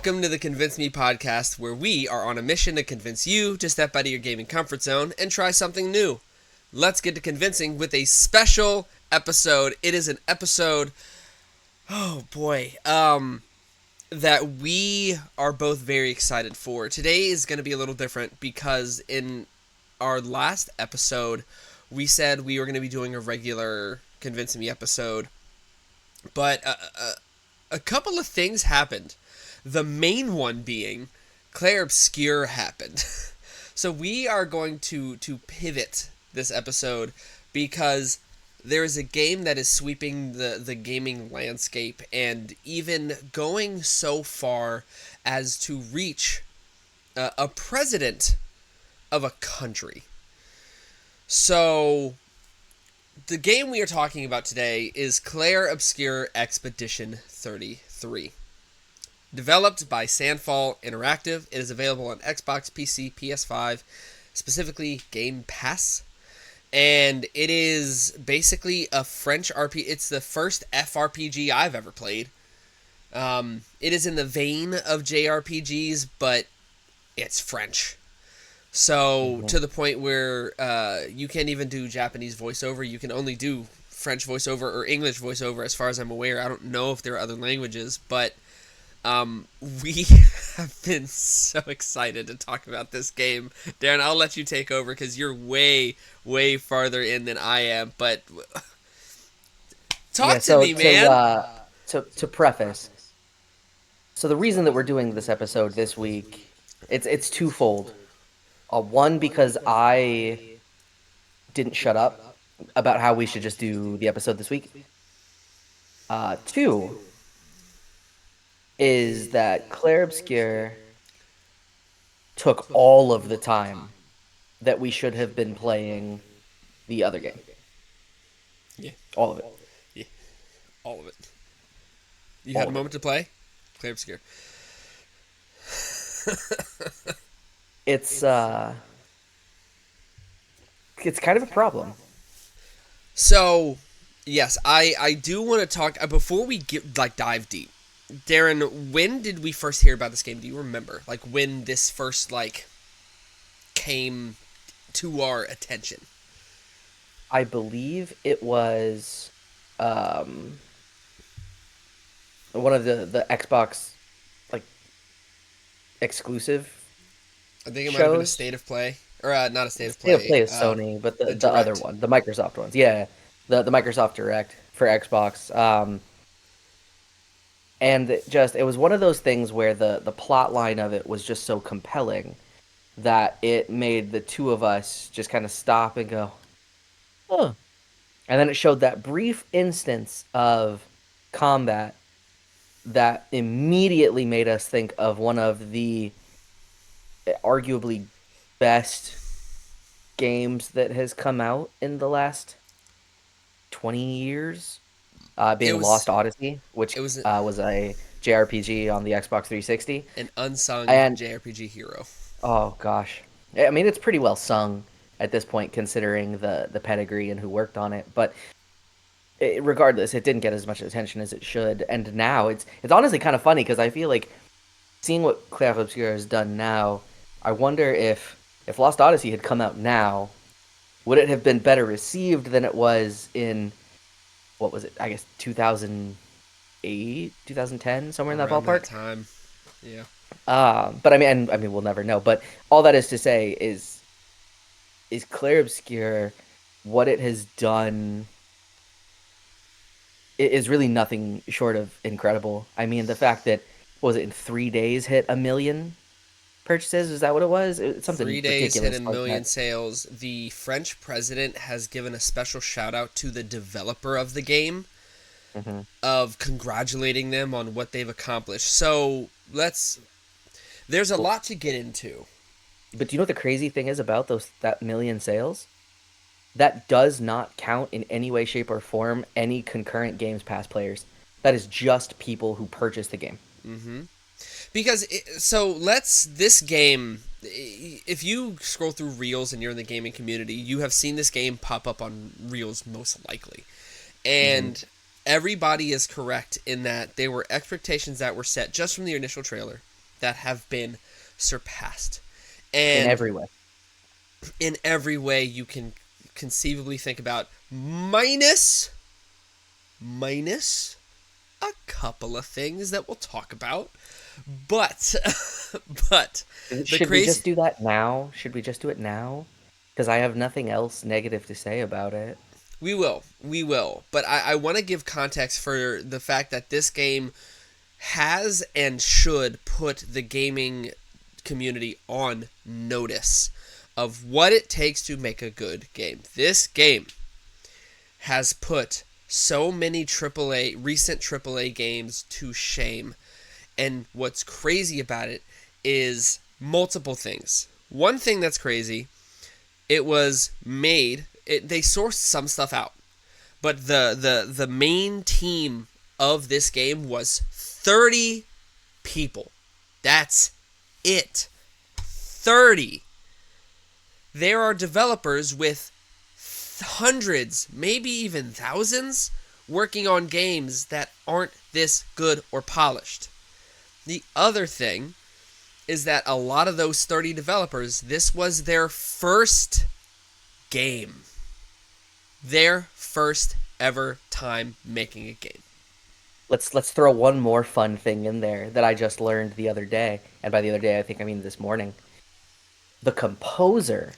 Welcome to the Convince Me podcast, where we are on a mission to convince you to step out of your gaming comfort zone and try something new. Let's get to convincing with a special episode. It is an episode, oh boy, that we are both very excited for. Today is going to be a little different because in our last episode, we said we were going to be doing a regular Convincing Me episode, but a couple of things happened. The main one being Clair Obscur happened. So we are going to pivot this episode because there is a game that is sweeping the gaming landscape and even going so far as to reach a president of a country. So the game we are talking about today is Clair Obscur Expedition 33. Developed by Sandfall Interactive, it is available on Xbox, PC, PS5, specifically Game Pass. And it is basically a French RPG. It's the first FRPG I've ever played. It is in the vein of JRPGs, but it's French. So, to the point where you can't even do Japanese voiceover. You can only do French voiceover or English voiceover, as far as I'm aware. I don't know if there are other languages, but we have been so excited to talk about this game. Darren, I'll let you take over because you're way, way farther in than I am. But talk to me, man. To preface, so the reason that we're doing this episode this week, it's twofold. One, because I didn't shut up about how we should just do the episode this week. Two is that Clair Obscur took all of the time that we should have been playing the other game. Yeah. All of it. Yeah. All of it. You had a moment to play? Clair Obscur. It's kind of a problem. So, yes, I do want to talk before we dive deep. Darren, when did we first hear about this game? Do you remember? Like when this first came to our attention? I believe it was one of the Xbox exclusive. I think it might shows. have been a State of Play. Or not a State of Play. State of Play is Sony, but the other one, the Microsoft ones. Yeah, the Microsoft Direct for Xbox. And it was one of those things where the plot line of it was just so compelling that it made the two of us just kind of stop and go, huh. And then it showed that brief instance of combat that immediately made us think of one of the arguably best games that has come out in the last 20 years. Being Lost Odyssey, which was a JRPG on the Xbox 360. An unsung JRPG hero. Oh, gosh. I mean, it's pretty well sung at this point, considering the pedigree and who worked on it. But regardless, it didn't get as much attention as it should. And now it's honestly kind of funny, because I feel like seeing what Clair Obscur has done now, I wonder if Lost Odyssey had come out now, would it have been better received than it was in... what was it? I guess 2008, 2010, somewhere in that ballpark. That time, yeah. But I mean, we'll never know. But all that is to say is Clair Obscur, what it has done is really nothing short of incredible. I mean, the fact that, what was it, in 3 days hit 1 million purchases? Is that what it was? It's something 3 days ridiculous hit 1 million sales. The French president has given a special shout out to the developer of the game, of congratulating them on what they've accomplished. So there's a lot to get into. But do you know what the crazy thing is about that million sales? That does not count in any way, shape, or form any concurrent Games Pass players. That is just people who purchased the game. Mm-hmm. Because, this game, if you scroll through Reels and you're in the gaming community, you have seen this game pop up on Reels most likely. And everybody is correct in that there were expectations that were set just from the initial trailer that have been surpassed. In And every way. in every way you can conceivably think about, minus a couple of things that we'll talk about. But but the Should we crazy just do that now? Should we just do it now? Because I have nothing else negative to say about it. we will. But I want to give context for the fact that this game has and should put the gaming community on notice of what it takes to make a good game. This game has put so many recent AAA games to shame. And what's crazy about it is multiple things. One thing that's crazy, it was made, they sourced some stuff out. But the main team of this game was 30 people. That's it. 30. There are developers with hundreds, maybe even thousands, working on games that aren't this good or polished. The other thing is that a lot of those 30 developers, this was their first game. Their first ever time making a game. Let's throw one more fun thing in there that I just learned the other day, and by the other day I think I mean this morning. The composer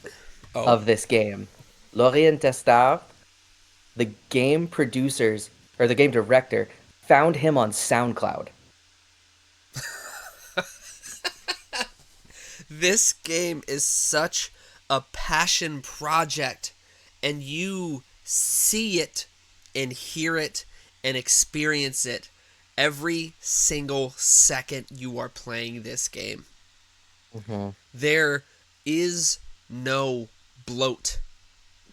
Oh, of this game, Laurent Testard, the game producers or the game director, found him on SoundCloud. this game is such a passion project, and you see it and hear it and experience it every single second you are playing this game. Mm-hmm. There is no bloat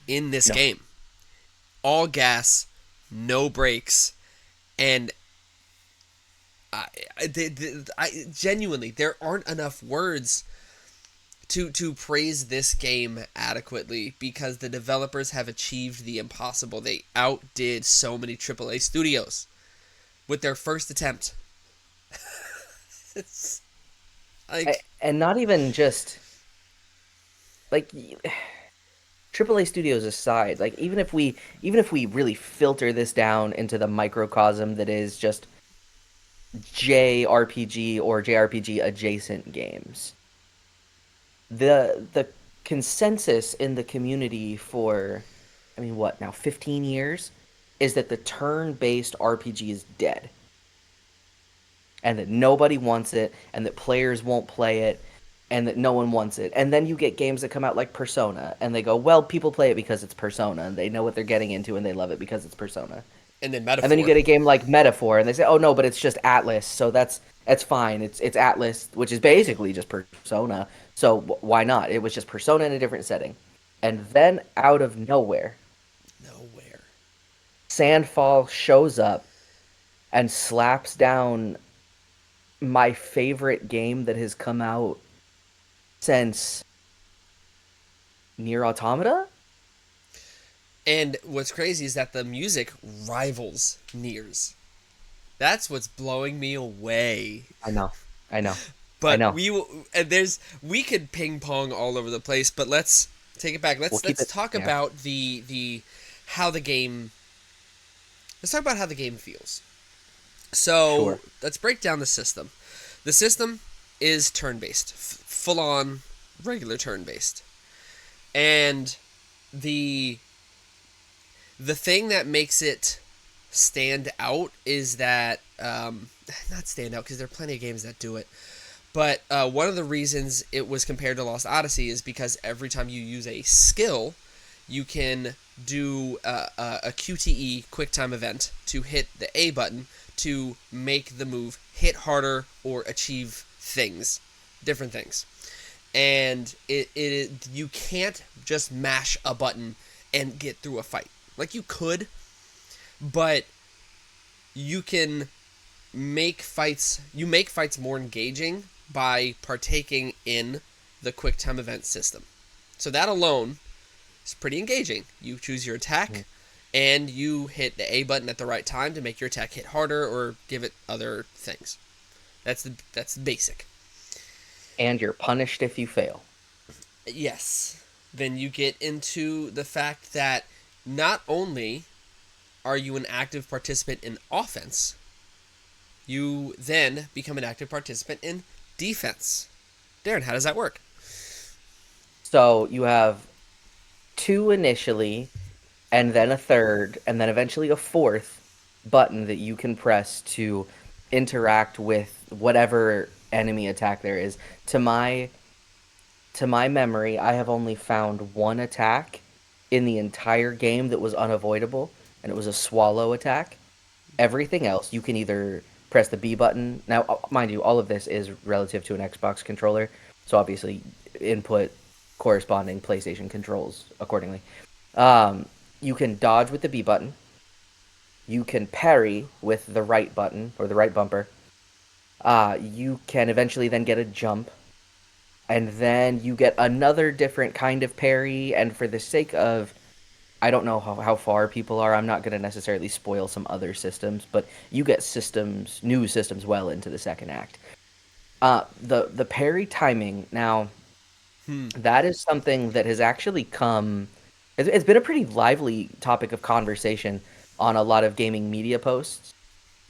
in this No, game. All gas, no brakes, and I genuinely, there aren't enough words to praise this game adequately because the developers have achieved the impossible. They outdid so many AAA studios with their first attempt. It's like, and not even just like AAA studios aside, like even if we really filter this down into the microcosm that is just JRPG or JRPG adjacent games, the consensus in the community for, I mean, what now, 15 years, is that the turn-based RPG is dead, and that nobody wants it, and that players won't play it, and that no one wants it. And then you get games that come out like Persona, and they go, well, people play it because it's Persona, and they know what they're getting into, and they love it because it's Persona. and then And then you metaphor. get a game like Metaphor, and they say, "Oh no, but it's just Atlas, so that's fine. It's Atlas, which is basically just Persona. So why not? It was just Persona in a different setting." And then out of nowhere, Nowhere. Sandfall shows up and slaps down my favorite game that has come out since Nier Automata. And what's crazy is that the music rivals Nier's. That's what's blowing me away. I know, I know, I But know. we could ping pong all over the place, but let's take it back. We'll keep Let's it. talk Yeah, about the how the game. Let's talk about how the game feels. So sure. let's break down the system. The system is turn based, full on regular turn based, and the the thing that makes it stand out is that not stand out because there are plenty of games that do it. But one of the reasons it was compared to Lost Odyssey is because every time you use a skill, you can do a QTE, quick time event, to hit the A button to make the move hit harder or achieve things, different things. And you can't just mash a button and get through a fight. Like you could, but you can make fights more engaging by partaking in the quick time event system. So that alone is pretty engaging. You choose your attack and you hit the A button at the right time to make your attack hit harder or give it other things. That's the basic. And you're punished if you fail. Yes. Then you get into the fact that not only are you an active participant in offense, you then become an active participant in defense. Darren, how does that work? So you have two initially, and then a third, and then eventually a fourth button that you can press to interact with whatever enemy attack there is. To my to my memory, I have only found one attack in the entire game that was unavoidable, and it was a swallow attack. Everything else, you can either press the B button. Now, mind you, all of this is relative to an Xbox controller, so obviously input corresponding PlayStation controls accordingly. Um, you can dodge with the B button. You can parry with the right button or the right bumper. You can eventually then get a jump, and then you get another different kind of parry. And for the sake of, I don't know how far people are. I'm not going to necessarily spoil some other systems, but you get new systems well into the second act. The parry timing now, Hmm. that is something that has actually come. It's been a pretty lively topic of conversation on a lot of gaming media posts,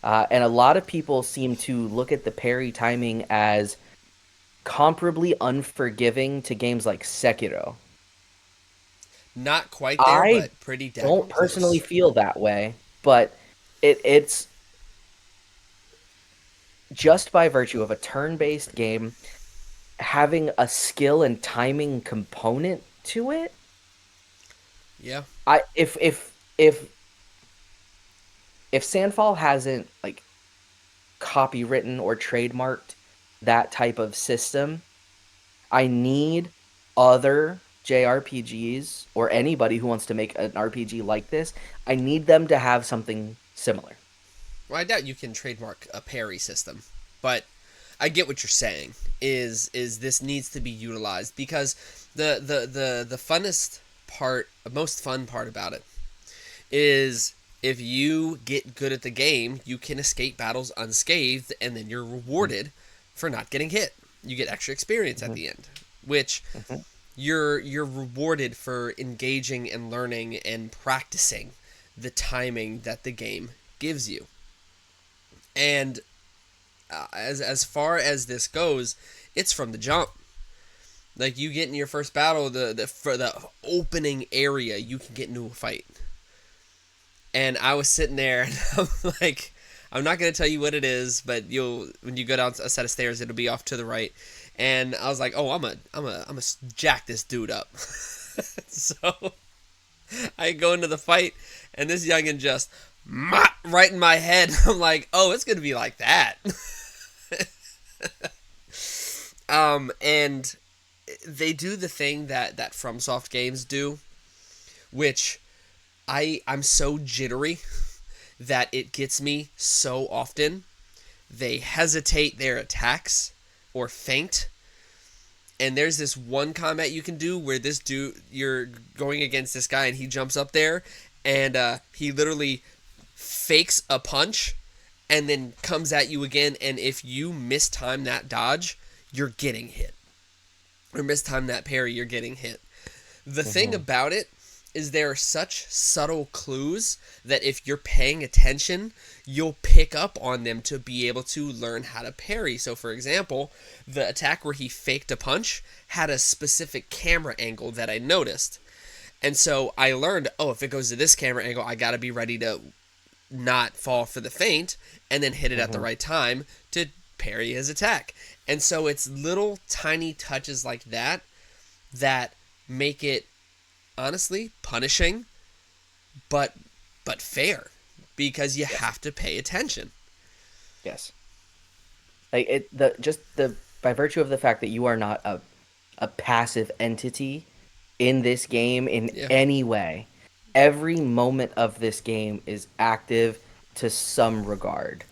and a lot of people seem to look at the parry timing as comparably unforgiving to games like Sekiro. Not quite there, I but pretty don't daggone personally close. feel that way, but it's just by virtue of a turn-based game having a skill and timing component to it. Yeah. I if Sandfall hasn't like copywritten or trademarked that type of system, I need other JRPGs or anybody who wants to make an RPG like this, I need them to have something similar. Well, I doubt you can trademark a parry system, but I get what you're saying. Is this needs to be utilized because the funnest part, most fun part about it is if you get good at the game, you can escape battles unscathed, and then you're rewarded for not getting hit. You get extra experience at Mhm, the end, which mhm. you're rewarded for engaging and learning and practicing the timing that the game gives you. And as far as this goes, it's from the jump. Like you get in your first battle, the for the opening area, you can get into a fight. And I was sitting there, and I'm like, I'm not gonna tell you what it is, but you'll when you go down a set of stairs, it'll be off to the right. And I was like, oh, I'm a jack this dude up. So I go into the fight, and this youngin just right in my head. I'm like, oh, it's gonna be like that. And they do the thing that FromSoft games do, which I'm so jittery that it gets me so often. They hesitate their attacks or feint. And there's this one combat you can do where this dude, you're going against this guy, and he jumps up there, and he literally fakes a punch and then comes at you again. And if you mistime that dodge, you're getting hit. Or mistime that parry, you're getting hit. The thing Mhm. about it is there are such subtle clues that if you're paying attention, you'll pick up on them to be able to learn how to parry. So, for example, the attack where he faked a punch had a specific camera angle that I noticed. And so I learned, oh, if it goes to this camera angle, I got to be ready to not fall for the feint and then hit it at the Mhm. right time to parry his attack. And so it's little tiny touches like that that make it honestly punishing but fair because you Yes. have to pay attention. Yes. Like the by virtue of the fact that you are not a passive entity in this game in Yeah. any way, every moment of this game is active to some regard.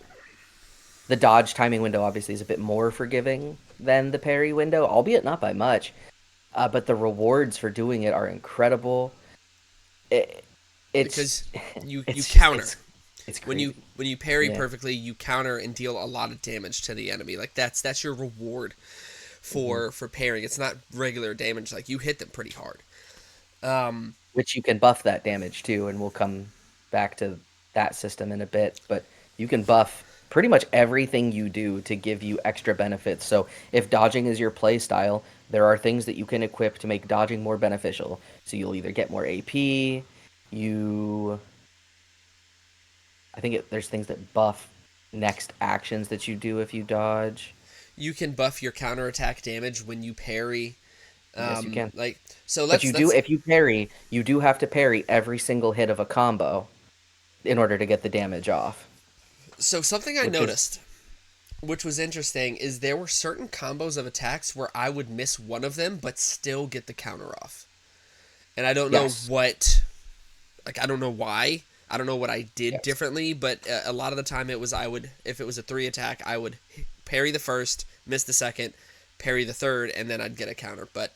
The dodge timing window obviously is a bit more forgiving than the parry window, albeit not by much. But the rewards for doing it are incredible. It, it's Because you it's just counter it's when you crazy. parry Yeah. perfectly, you counter and deal a lot of damage to the enemy. Like that's your reward Hmm. for parrying. It's not regular damage. Like, you hit them pretty hard. Um, Which you can buff that damage too, and we'll come back to that system in a bit. But you can buff pretty much everything you do to give you extra benefits. So if dodging is your play style, there are things that you can equip to make dodging more beneficial. So you'll either get more AP, you I think there's things that buff next actions that you do if you dodge. you can buff your counterattack damage when you parry. Yes, you can. Like, so But you do, let's if you parry, you do have to parry every single hit of a combo in order to get the damage off, so something I which is noticed, which was interesting, is there were certain combos of attacks where I would miss one of them but still get the counter off. And I don't know yes, what, like, I don't know why. I don't know what I did yes. differently, but a lot of the time it was I would, if it was a 3 attack, I would parry the first, miss the second, parry the third, and then I'd get a counter. But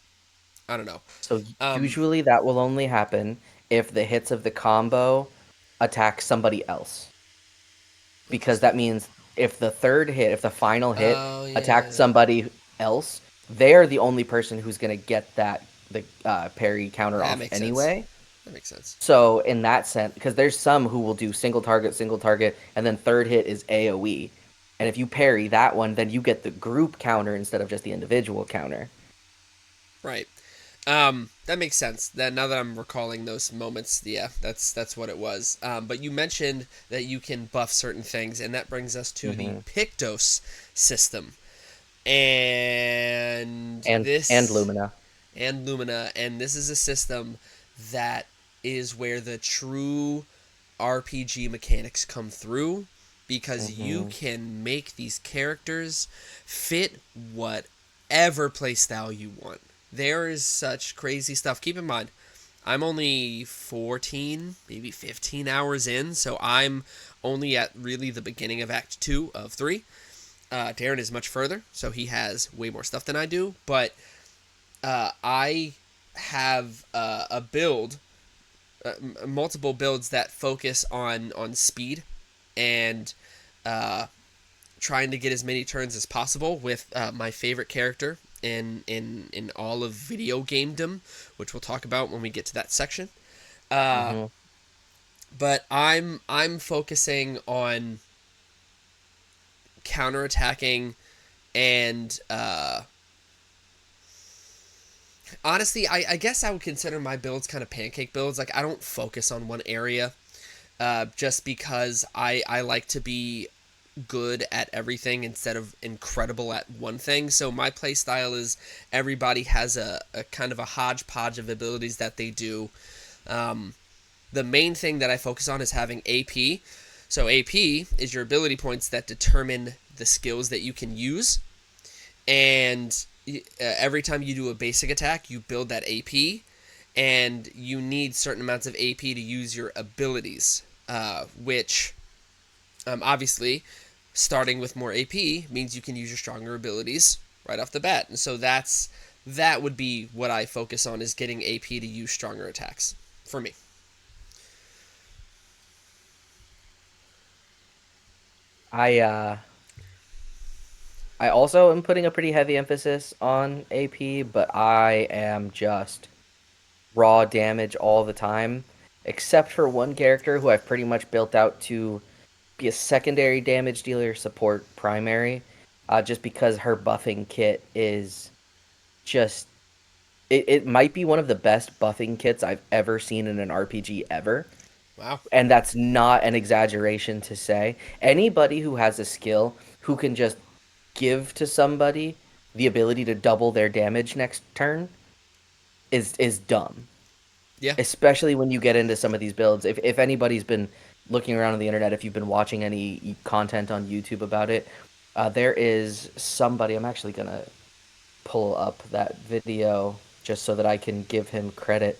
I don't know. So Um, usually that will only happen if the hits of the combo attack somebody else, because that Interesting. means if the third hit, if the final hit Oh, attacks yeah. somebody else, they're the only person who's going to get the parry counter That off makes sense. anyway. That makes sense. So in that sense, because there's some who will do single target, and then third hit is AoE. And if you parry that one, then you get the group counter instead of just the individual counter. Right. That makes sense. That now that I'm recalling those moments, yeah, that's what it was. But you mentioned that you can buff certain things, and that brings us to the Hmm. Pictos system, and And this Lumina. and Lumina, and this is a system that is where the true RPG mechanics come through, because you Hmm. can make these characters fit whatever playstyle you want. There is such crazy stuff. Keep in mind, I'm only 14, maybe 15 hours in, so I'm only at really the beginning of Act 2 of 3. Darren is much further, so he has way more stuff than I do, but I have a build, multiple builds that focus on speed and uh, trying to get as many turns as possible with my favorite character in all of video gamedom, which we'll talk about when we get to that section. Uh, Hmm. but I'm focusing on counterattacking and honestly, I guess I would consider my builds kind of pancake builds. Like, I don't focus on one area, just because I like to be good at everything instead of incredible at one thing. So my play style is everybody has a kind of a hodgepodge of abilities that they do. Um, the main thing that I focus on is having AP. So AP is your ability points that determine the skills that you can use. And every time you do a basic attack, you build that AP, and you need certain amounts of AP to use your abilities, which obviously, starting with more AP means you can use your stronger abilities right off the bat. And so that would be what I focus on, is getting AP to use stronger attacks for me. I uh I also am putting a pretty heavy emphasis on AP, but I am just raw damage all the time, except for one character who I've pretty much built out to be a secondary damage dealer, support primary, just because her buffing kit is just it might be one of the best buffing kits I've ever seen in an RPG ever. Wow. And that's not an exaggeration to say. Anybody who has a skill who can just give to somebody the ability to double their damage next turn is dumb. Yeah. Especially when you get into some of these builds. If anybody's been looking around on the internet, if you've been watching any content on YouTube about it, there is somebody. I'm actually gonna pull up that video just so that I can give him credit.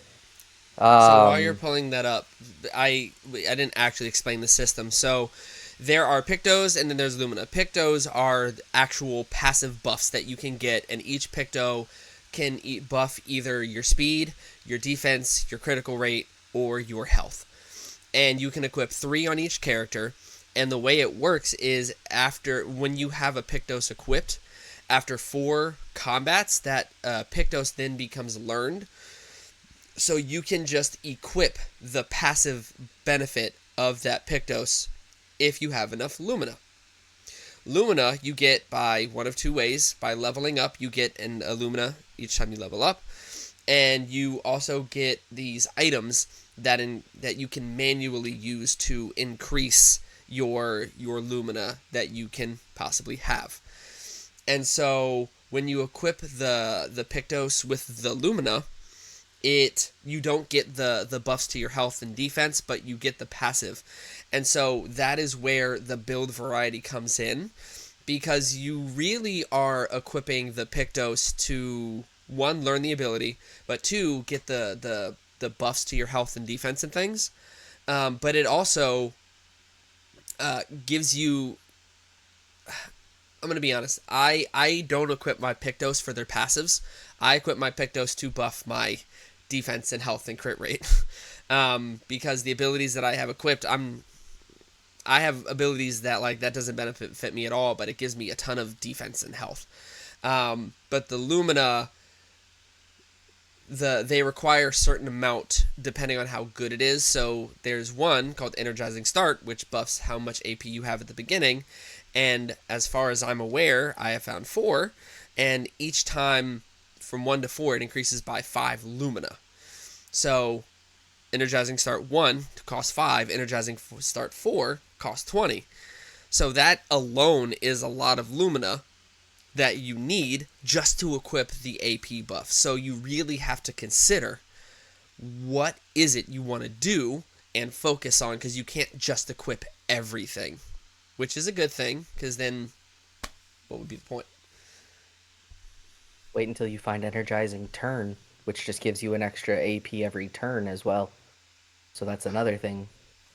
So while you're Um, pulling that up, I didn't actually explain the system. So there are Pictos and then there's Lumina. Pictos are actual passive buffs that you can get, and each Picto can buff either your speed, your defense, your critical rate, or your health. And you can equip 3 on each character. And the way it works is, after when you have a Pictos equipped, after 4 combats, that Pictos then becomes learned. So you can just equip the passive benefit of that Pictos if you have enough Lumina. Lumina you get by one of 2 ways. By leveling up, you get an Lumina each time you level up. And you also get these items that you can manually use to increase your Lumina that you can possibly have. And so when you equip the Pictos with the Lumina, you don't get the buffs to your health and defense, but you get the passive. And so that is where the build variety comes in, because you really are equipping the Pictos to, 1, learn the ability, but 2, get the buffs to your health and defense and things. But it also gives you, I'm going to be honest, I don't equip my Pictos for their passives. I equip my Pictos to buff my defense and health and crit rate. Because the abilities that I have equipped, I have abilities that that doesn't benefit me at all, but it gives me a ton of defense and health. But the Lumina, they require a certain amount depending on how good it is. So there's one called Energizing Start, which buffs how much AP you have at the beginning. And as far as I'm aware, I have found 4, and each time from 1 to 4, it increases by 5 Lumina. So Energizing Start 1 costs 5, Energizing Start 4 costs 20. So that alone is a lot of Lumina that you need just to equip the AP buff. So you really have to consider what is it you want to do and focus on, because you can't just equip everything, which is a good thing, because then what would be the point? Wait until you find Energizing Turn, which just gives you an extra AP every turn as well. So that's another thing.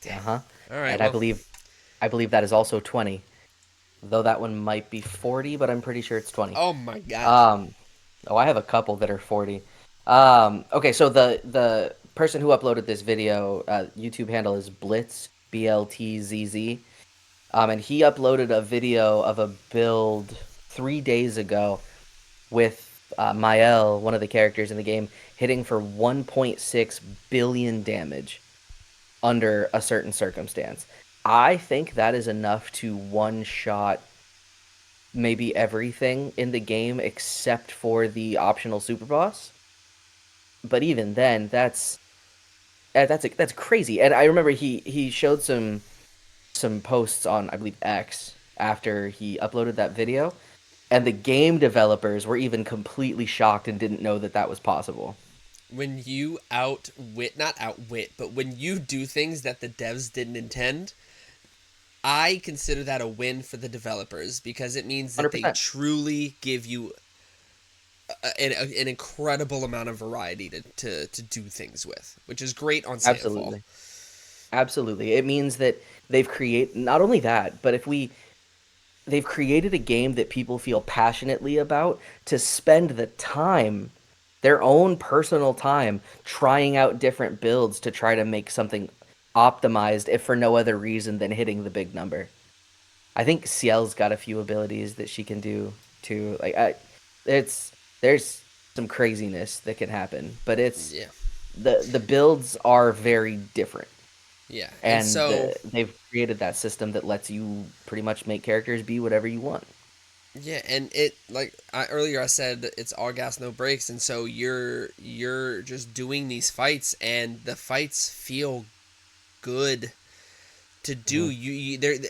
Damn. All right. And well, I believe that is also 20. Though that one might be 40, but I'm pretty sure it's 20. Oh my gosh. I have a couple that are 40. Okay, so the person who uploaded this video, YouTube handle is Blitz, BLTZZ. And he uploaded a video of a build 3 days ago with Mael, one of the characters in the game, hitting for 1.6 billion damage under a certain circumstance. I think that is enough to one-shot maybe everything in the game except for the optional super boss. But even then, that's crazy. And I remember he showed some posts on, I believe, X after he uploaded that video, and the game developers were even completely shocked and didn't know that was possible. When you not outwit, but when you do things that the devs didn't intend, I consider that a win for the developers, because it means that 100%. they truly give you an incredible amount of variety to do things with, which is great on Sandoval. Absolutely. It means that they've created, not only that, but they've created a game that people feel passionately about to spend the time, their own personal time, trying out different builds to try to make something optimized, if for no other reason than hitting the big number. I think Ciel's got a few abilities that she can do too. There's some craziness that can happen, but it's the builds are very different. Yeah, and so they've created that system that lets you pretty much make characters be whatever you want. Yeah, and it earlier I said it's all gas no brakes, and so you're just doing these fights, and the fights feel good to do. Mm-hmm.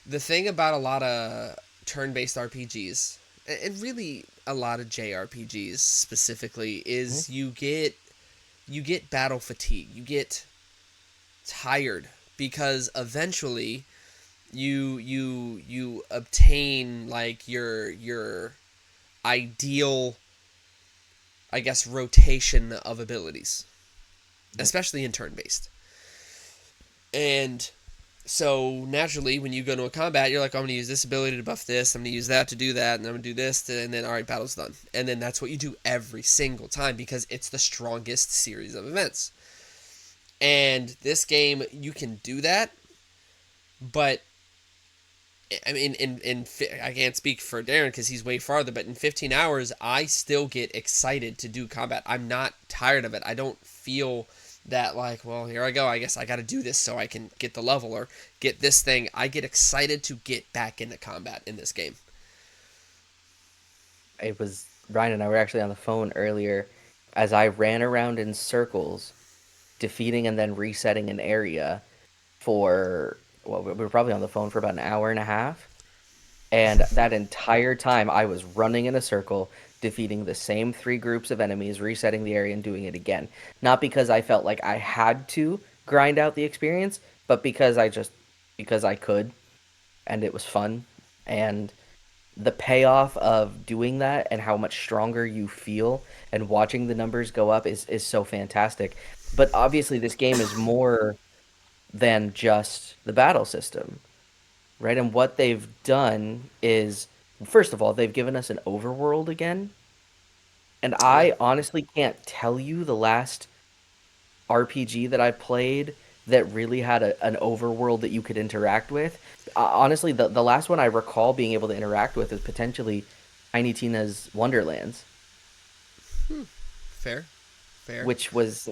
The thing about a lot of turn-based RPGs, and really a lot of JRPGs specifically, is mm-hmm. you get battle fatigue. You get tired because eventually you obtain your ideal, I guess, rotation of abilities, especially in turn-based. And so naturally, when you go into a combat, you're like, I'm going to use this ability to buff this, I'm going to use that to do that, and I'm going to do this, and then, all right, battle's done. And then that's what you do every single time, because it's the strongest series of events. And this game, you can do that, but I mean, I can't speak for Darren because he's way farther, but in 15 hours, I still get excited to do combat. I'm not tired of it. I don't feel that like, well, here I go. I guess I got to do this so I can get the level or get this thing. I get excited to get back into combat in this game. It was Ryan and I were actually on the phone earlier as I ran around in circles, defeating and then resetting an area for, well, we were probably on the phone for about an hour and a half. And that entire time, I was running in a circle, defeating the same three groups of enemies, resetting the area, and doing it again. Not because I felt like I had to grind out the experience, but because I could, and it was fun. And the payoff of doing that and how much stronger you feel and watching the numbers go up is so fantastic. But obviously, this game is more than just the battle system, right? And what they've done is, first of all, they've given us an overworld again. And Yeah. I honestly can't tell you the last RPG that I played that really had an overworld that you could interact with. Honestly, the last one I recall being able to interact with is potentially Tiny Tina's Wonderlands, Fair. Fair. which was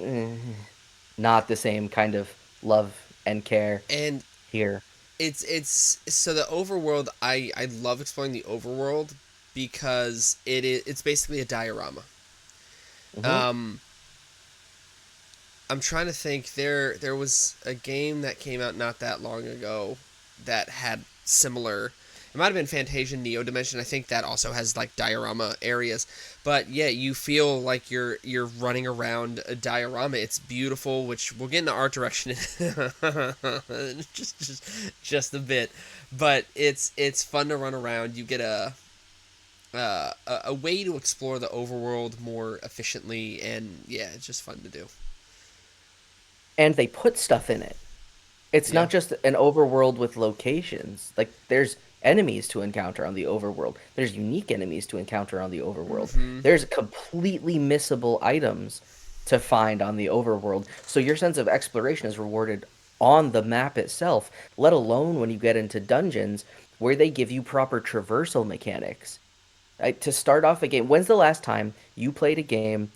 not the same kind of love and care And here. it's so the overworld. I love exploring the overworld because it's basically a diorama. Hmm. Um, I'm trying to think. There was a game that came out not that long ago that had similar. It might have been Fantasia Neo Dimension. I think that also has like diorama areas. But yeah, you feel like you're running around a diorama. It's beautiful, which we'll get into art direction just a bit. But it's fun to run around. You get a way to explore the overworld more efficiently, and yeah, it's just fun to do. And they put stuff in it. It's Yeah. not just an overworld with locations. Like there's enemies to encounter on the overworld. There's unique enemies to encounter on the overworld. Mm-hmm. There's completely missable items to find on the overworld. So your sense of exploration is rewarded on the map itself, let alone when you get into dungeons where they give you proper traversal mechanics. Right? To start off a game, when's the last time you played a game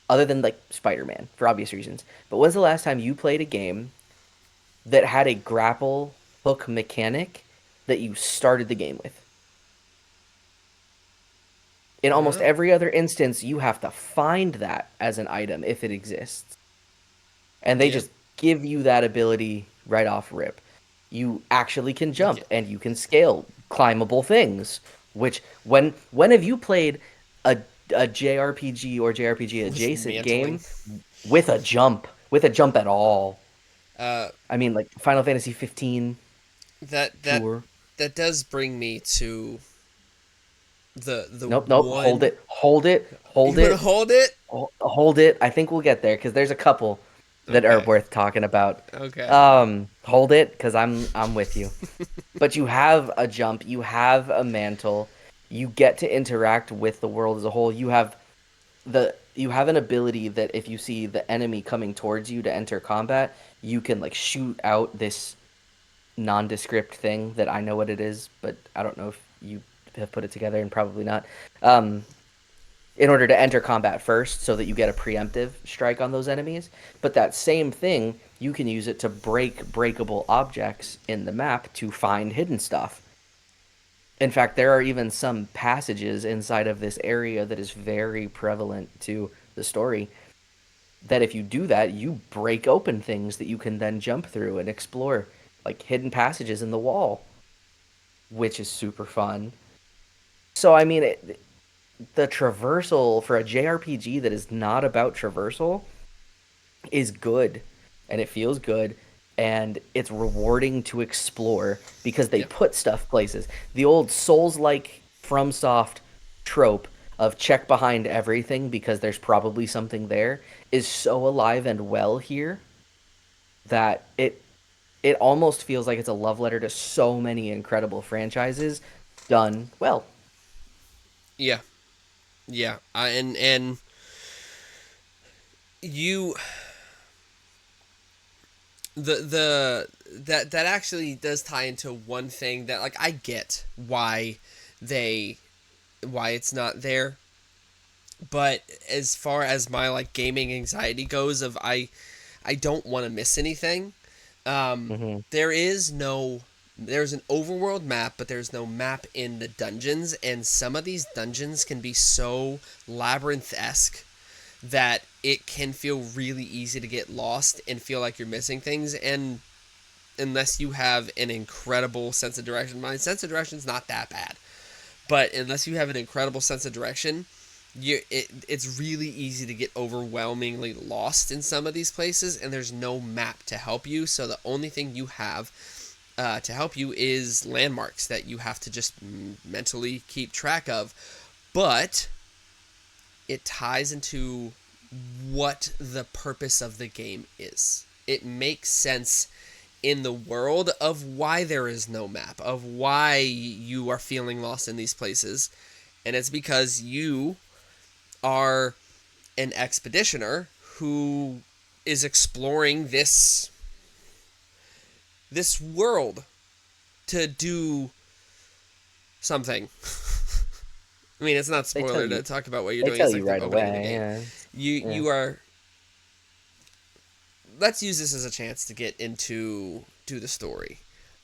other than like Spider-Man for obvious reasons, but when's the last time you played a game that had a grapple hook mechanic that you started the game with? In almost Uh, every other instance, you have to find that as an item if it exists. And they yeah. just give you that ability right off rip. You actually can Yeah. jump and you can scale climbable things. Which when have you played a JRPG or JRPG With adjacent mantling. game with a jump at all? Uh, I mean, like Final Fantasy 15, that that sure. that does bring me to the Nope, nope. Hold one. it. Hold it. You Hold want to it. hold it? Hold it. I think we'll get there because there's a couple that are Okay. worth talking about. Okay. Hold it because I'm with you. But you have a jump, you have a mantle, you get to interact with the world as a whole. You have an ability that if you see the enemy coming towards you to enter combat, you can like shoot out this nondescript thing that I know what it is, but I don't know if you have put it together and probably not. Um, in order to enter combat first so that you get a preemptive strike on those enemies. But that same thing, you can use it to break breakable objects in the map to find hidden stuff. In fact, there are even some passages inside of this area that is very prevalent to the story that if you do that, you break open things that you can then jump through and explore, like hidden passages in the wall, which is super fun. So, I mean, the traversal for a JRPG that is not about traversal is good and it feels good and it's rewarding to explore because they Yeah. put stuff places. The old Souls like FromSoft trope of check behind everything because there's probably something there is so alive and well here that it almost feels like it's a love letter to so many incredible franchises done well. Yeah. Yeah. And you the that actually does tie into one thing that, like, I get they why it's not there, but as far as my, like, gaming anxiety goes, of I don't want to miss anything. Hmm. There is no there's an overworld map, but there's no map in the dungeons, and some of these dungeons can be so labyrinth-esque that it can feel really easy to get lost and feel like you're missing things. And unless you have an incredible sense of direction, my sense of direction is not that bad, but unless you have an incredible sense of direction, it's really easy to get overwhelmingly lost in some of these places, and there's no map to help you. So the only thing you have to help you is landmarks that you have to just mentally keep track of. But it ties into what the purpose of the game is. It makes sense in the world of why there is no map, of why you are feeling lost in these places. And it's because you are an expeditioner who is exploring this world to do something. I mean, it's not They tell spoiler to you. talk about what you're They doing. tell It's like you the right opening of the away. game. Yeah. You Yeah. you are. Let's use this as a chance to get into the story.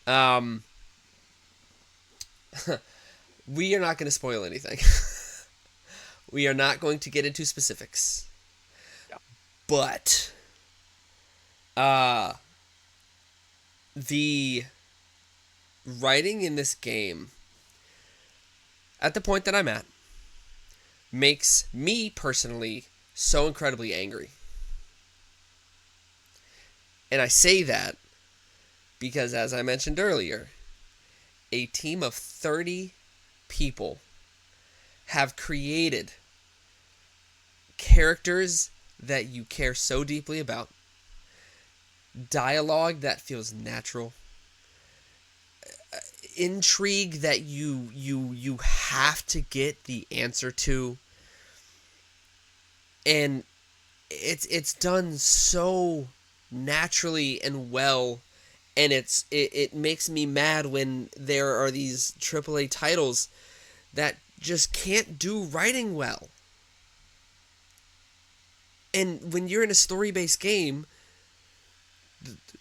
Um, we are not going to spoil anything. We are not going to get into specifics. But uh, the writing in this game, at the point that I'm at, makes me personally so incredibly angry. And I say that because, as I mentioned earlier, a team of 30 people have created characters that you care so deeply about, dialogue that feels natural, intrigue that you have to get the answer to, and it's done so naturally and well. And it makes me mad when there are these AAA titles that just can't do writing well. And when you're in a story-based game,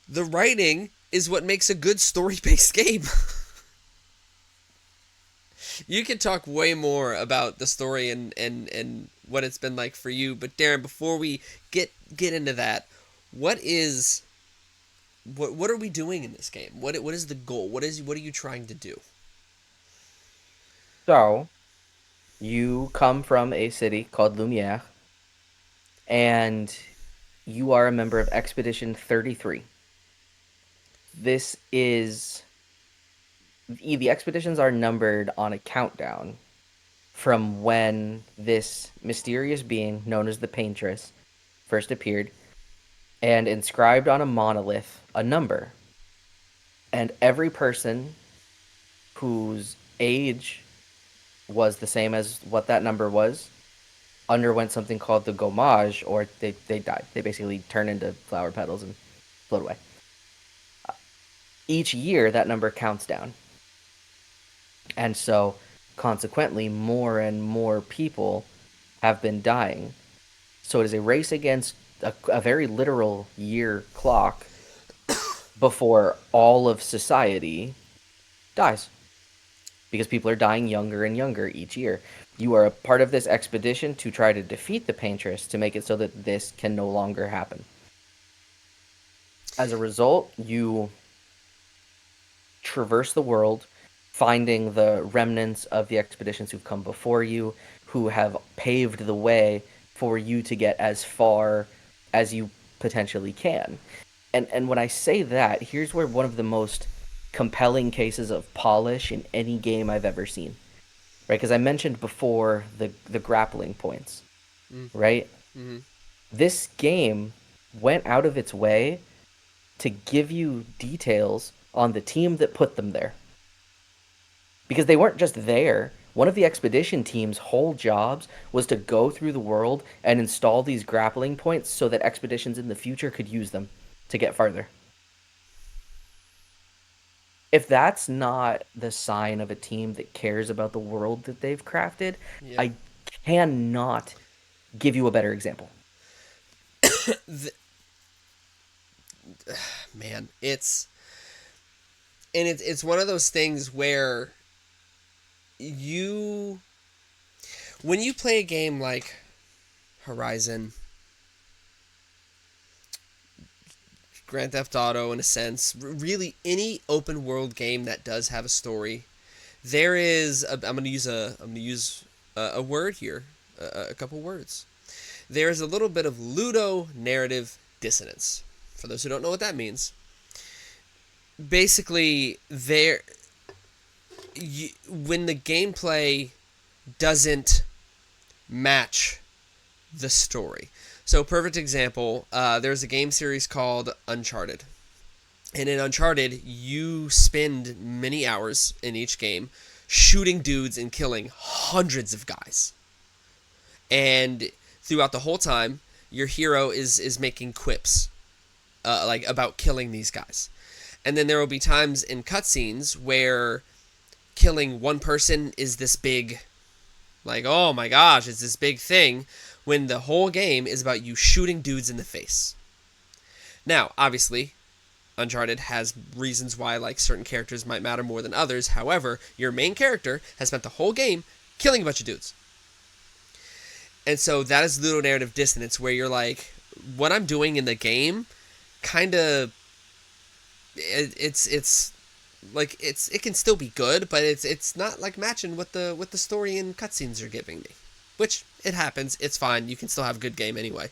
the writing is what makes a good story-based game. You can talk way more about the story and what it's been like for you, but Darren, before we get into that, what is what are we doing in this game? What is the goal? What are you trying to do? So you come from a city called Lumiere, and you are a member of Expedition 33. This is the expeditions are numbered on a countdown from when this mysterious being known as the Paintress first appeared, and inscribed on a monolith a number. And every person whose age was the same as what that number was underwent something called the gommage, or they died. They basically turn into flower petals and float away. Each year, that number counts down. And so, consequently, more and more people have been dying. So, it is a race against a very literal year clock before all of society dies, because people are dying younger and younger each year. You are a part of this expedition to try to defeat the Paintress to make it so that this can no longer happen. As a result, you traverse the world, finding the remnants of the expeditions who've come before you, who have paved the way for you to get as far as you potentially can. And when I say that, here's where one of the most compelling cases of polish in any game I've ever seen. Right? Because I mentioned before the grappling points, Mm, right? mm-hmm. This game went out of its way to give you details on the team that put them there. Because they weren't just there. One of the expedition team's whole jobs was to go through the world and install these grappling points so that expeditions in the future could use them to get farther. if that's not the sign of a team that cares about the world that they've crafted, Yeah. I cannot give you a better example. The, man, it's one of those things where you when you play a game like Horizon, Grand Theft Auto, in a sense, really any open world game that does have a story, there is. I'm going to use a word here, a couple words. There is a little bit of ludo narrative dissonance. For those who don't know what that means, basically, when the gameplay doesn't match the story. So, perfect example. There's a game series called Uncharted. And in Uncharted, you spend many hours in each game shooting dudes and killing hundreds of guys. And throughout the whole time, your hero is making quips like about killing these guys. And then there will be times in cutscenes where killing one person is this big, like, oh my gosh, it's this big thing, when the whole game is about you shooting dudes in the face. Now, obviously, Uncharted has reasons why like certain characters might matter more than others. However, your main character has spent the whole game killing a bunch of dudes. And so that is ludonarrative dissonance where you're like, what I'm doing in the game kind of it's like it can still be good, but it's not like matching what the story and cutscenes are giving me. Which it happens, it's fine. You can still have a good game anyway.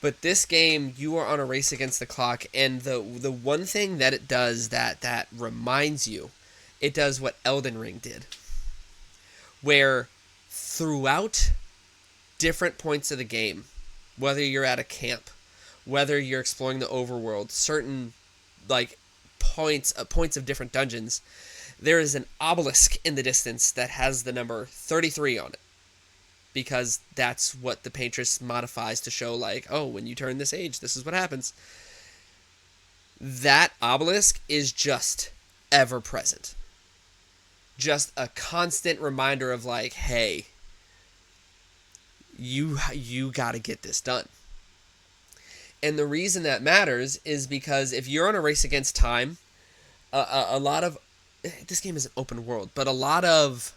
But this game, you are on a race against the clock, and the one thing that it does that reminds you, it does what Elden Ring did, where throughout different points of the game, whether you're at a camp, whether you're exploring the overworld, certain like points of different dungeons, there is an obelisk in the distance that has the number 33 on it. Because that's what the paintress modifies to show, like, oh, when you turn this age, this is what happens. That obelisk is just ever present. Just a constant reminder of, like, hey, you got to get this done. And the reason that matters is because if you're on a race against time, a lot of this game is an open world, but a lot of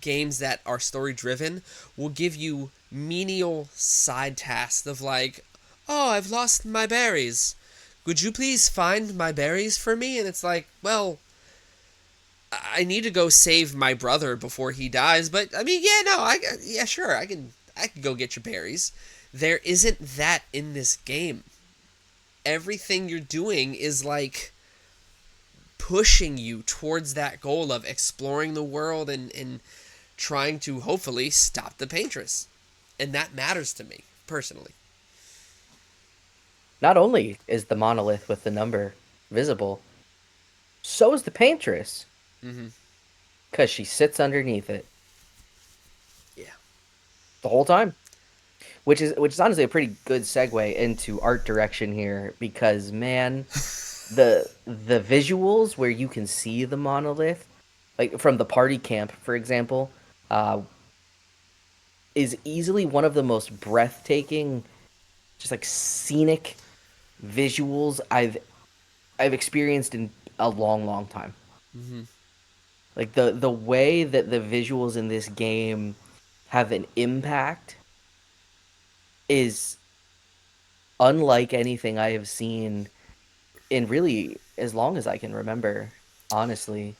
games that are story driven will give you menial side tasks of like, oh, I've lost my berries. Would you please find my berries for me? And it's like, well, I need to go save my brother before he dies. But I mean, yeah, sure, I can go get your berries. There isn't that in this game. Everything you're doing is like pushing you towards that goal of exploring the world and trying to hopefully stop the paintress. And that matters to me, personally. Not only is the monolith with the number visible, so is the paintress, Mm-hmm. because she sits underneath it Yeah. the whole time. Which is honestly a pretty good segue into art direction here, because man, the visuals where you can see the monolith, like from the party camp, for example, uh, is easily one of the most breathtaking, just like scenic visuals I've experienced in a long, long time. Mm-hmm. Like the way that the visuals in this game have an impact is unlike anything I have seen in really as long as I can remember, honestly.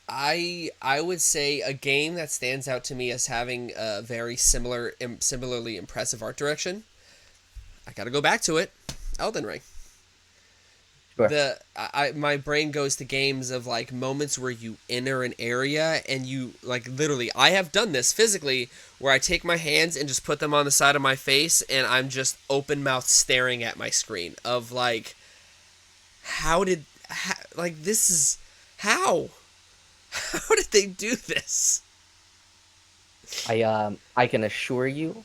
I would say a game that stands out to me as having a very similarly impressive art direction. I got to go back to it. Elden Ring. Sure. My brain goes to games of like moments where you enter an area and you like literally I have done this physically where I take my hands and just put them on the side of my face and I'm just open mouth staring at my screen of like like this is how how did they do this? I can assure you,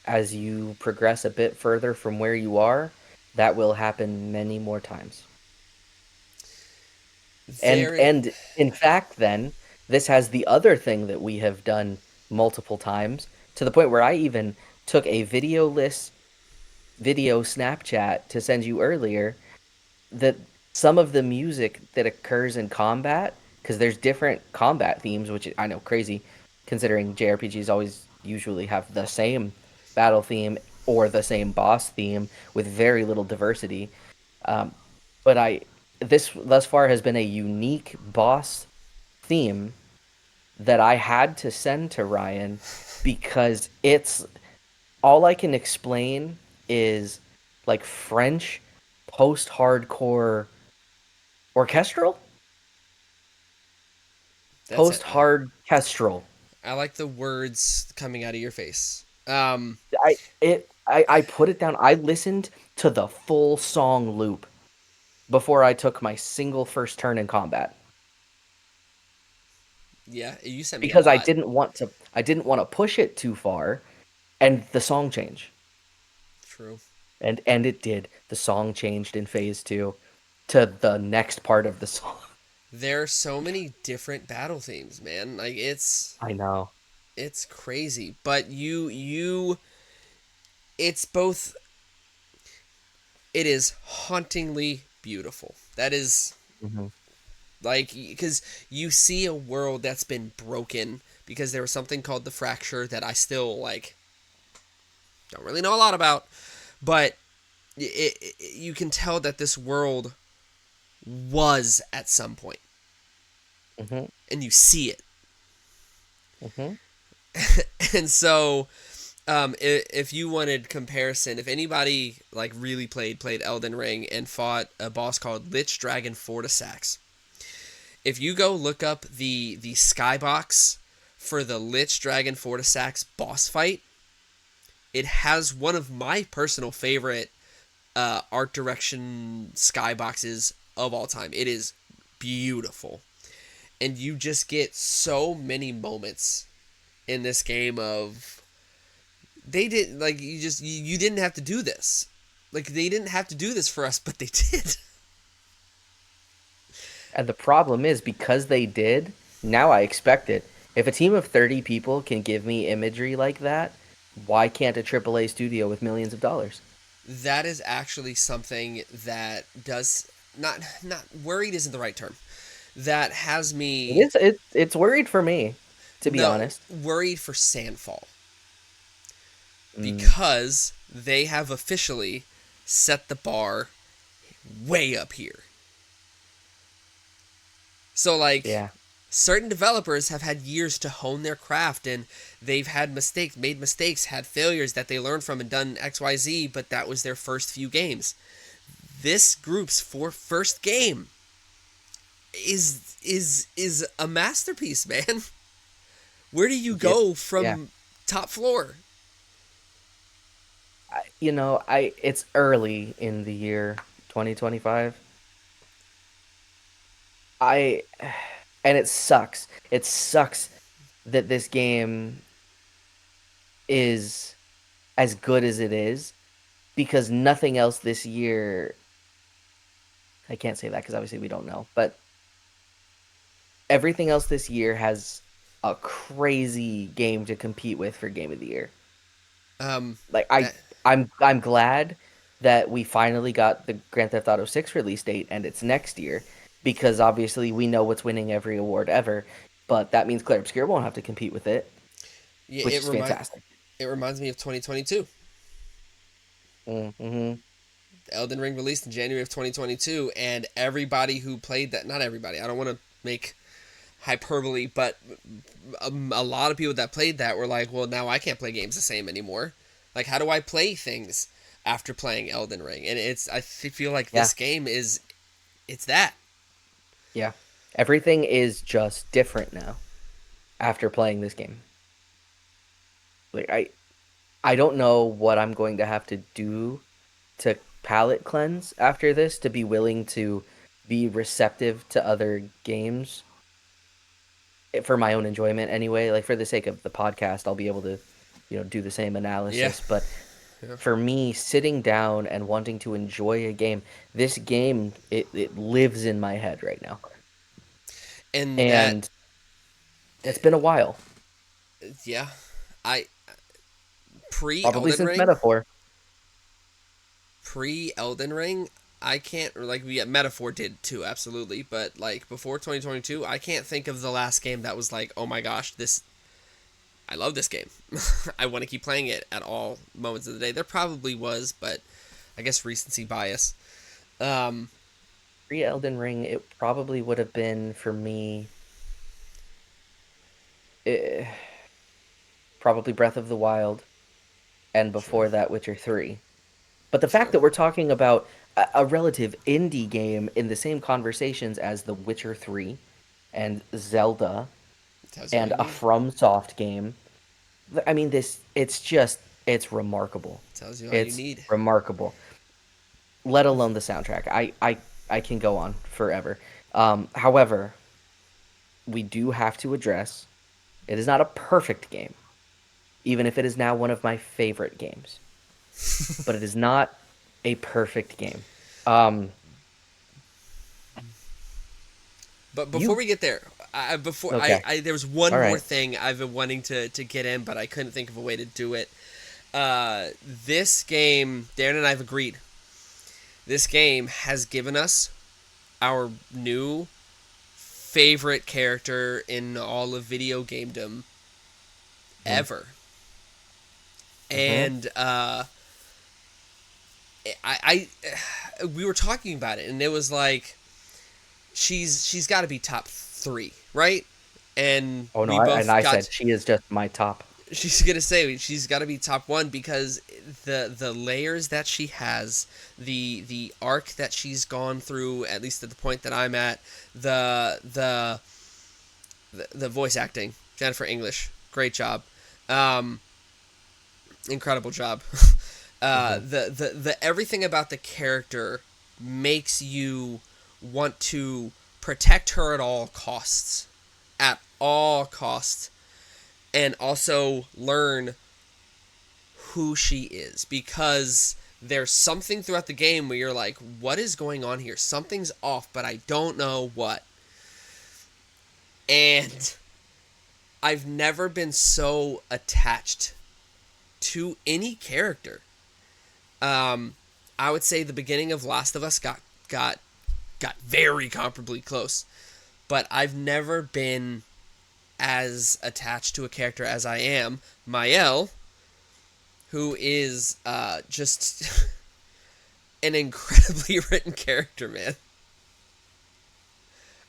as you progress a bit further from where you are, that will happen many more times. There, And in fact, then this has the other thing that we have done multiple times to the point where I even took a video Snapchat to send you earlier that some of the music that occurs in combat, because there's different combat themes, which I know crazy, considering JRPGs always usually have the same battle theme or the same boss theme with very little diversity. Um, but I this thus far has been a unique boss theme that I had to send to Ryan because it's all I can explain is like French post-hardcore orchestral, that's it. post-hardchestral. I like the words coming out of your face. I put it down. I listened to the full song loop before I took my single first turn in combat Yeah, you sent me a because lot. I didn't want to push it too far and the song change. True. And it did. The song changed in phase 2 to the next part of the song. There are so many different battle themes, man. Like I know. it's crazy. But it's both. It is hauntingly beautiful. That is Hmm. like because you see a world that's been broken because there was something called the fracture that I still like don't really know a lot about, but you can tell that this world was at some point, Hmm. and you see it. Hmm. And so, if you wanted comparison, if anybody like really played Elden Ring and fought a boss called Lich Dragon Fortisax, if you go look up the skybox for the Lich Dragon Fortisax boss fight, it has one of my personal favorite art direction skyboxes of all time. It is beautiful, and you just get so many moments in this game of they didn't like you didn't have to do this. Like they didn't have to do this for us, but they did. And the problem is because they did, now I expect it. If a team of 30 people can give me imagery like that, why can't a AAA studio with millions of dollars? That is actually something that does not worried isn't the right term. That has It me is it's worried for me, to be no honest. worried for Sandfall Mm, because they have officially set the bar way up here. So like yeah. certain developers have had years to hone their craft and they've had mistakes, made mistakes, had failures that they learned from and done XYZ, but that was their first few games. This group's first game is a masterpiece, man. Where do you It, go yeah. from top floor? I it's early in the year 2025. I and it sucks. It sucks that this game is as good as it is because nothing else this year. I can't say that because obviously we don't know, but everything else this year has a crazy game to compete with for game of the year. Like That I'm glad that we finally got the Grand Theft Auto 6 release date and it's next year because obviously we know what's winning every award ever, but that means Clair Obscur won't have to compete with it, yeah, which is fantastic. it reminds me of 2022. Mm-hmm. Elden Ring released in January of 2022, and everybody who played that, not everybody, I don't want to make hyperbole, but a lot of people that played that were like, well, now I can't play games the same anymore. Like, how do I play things after playing Elden Ring? And I feel like Yeah, this game it's that. yeah. Everything is just different now after playing this game. Like I don't know what I'm going to have to do to palate cleanse after this to be willing to be receptive to other games for my own enjoyment anyway. Like for the sake of the podcast, I'll be able to, do the same Yeah. analysis. But Yeah. for me, sitting down and wanting to enjoy a game, this game it lives in my head right now. And that, and it's been a while, yeah, I pre probably Elden since Ring, Metaphor. pre Elden Ring, I can't, like, yeah, Metaphor did too, absolutely, but like before 2022, I can't think of the last game that was like, oh my gosh, this, I love this game. I want to keep playing it at all moments of the day. There probably was, but I guess recency bias. Um, Pre Elden Ring, it probably would have been for me, eh, probably Breath of the Wild, and sure, before that, Witcher 3. But the fact sure. that we're talking about a relative indie game in the same conversations as The Witcher 3 and Zelda Tells you all and you a need. FromSoft game, I mean, it's remarkable. Tells you all you It's need. remarkable. Let alone the soundtrack. I can go on forever. However, we do have to address it is not a perfect game, even if it is now one of my favorite games. But it is not a perfect game. Um, But before you we get there, before okay? there was one All more right. thing I've been wanting to get in, but I couldn't think of a way to do it. This game, Darren and I have agreed. This game has given us our new favorite character in all of video gamedom Mm-hmm. ever, Mm-hmm. and we were talking about it, and it was like she's got to be top three, right? And Oh no, we and both I said got. she is just my top. She's gonna say she's got to be top one because the layers that she has, the arc that she's gone through, at least at the point that I'm at, the voice acting, Jennifer English, great job, um, incredible job. Mm-hmm. The everything about the character makes you want to protect her at all costs, and also learn who she is, because there's something throughout the game where you're like, what is going on here? Something's off, but I don't know what. And I've never been so attached to any character. Um, I would say the beginning of Last of Us got got very comparably close, but I've never been as attached to a character as I am Mael, who is just an incredibly written character, man.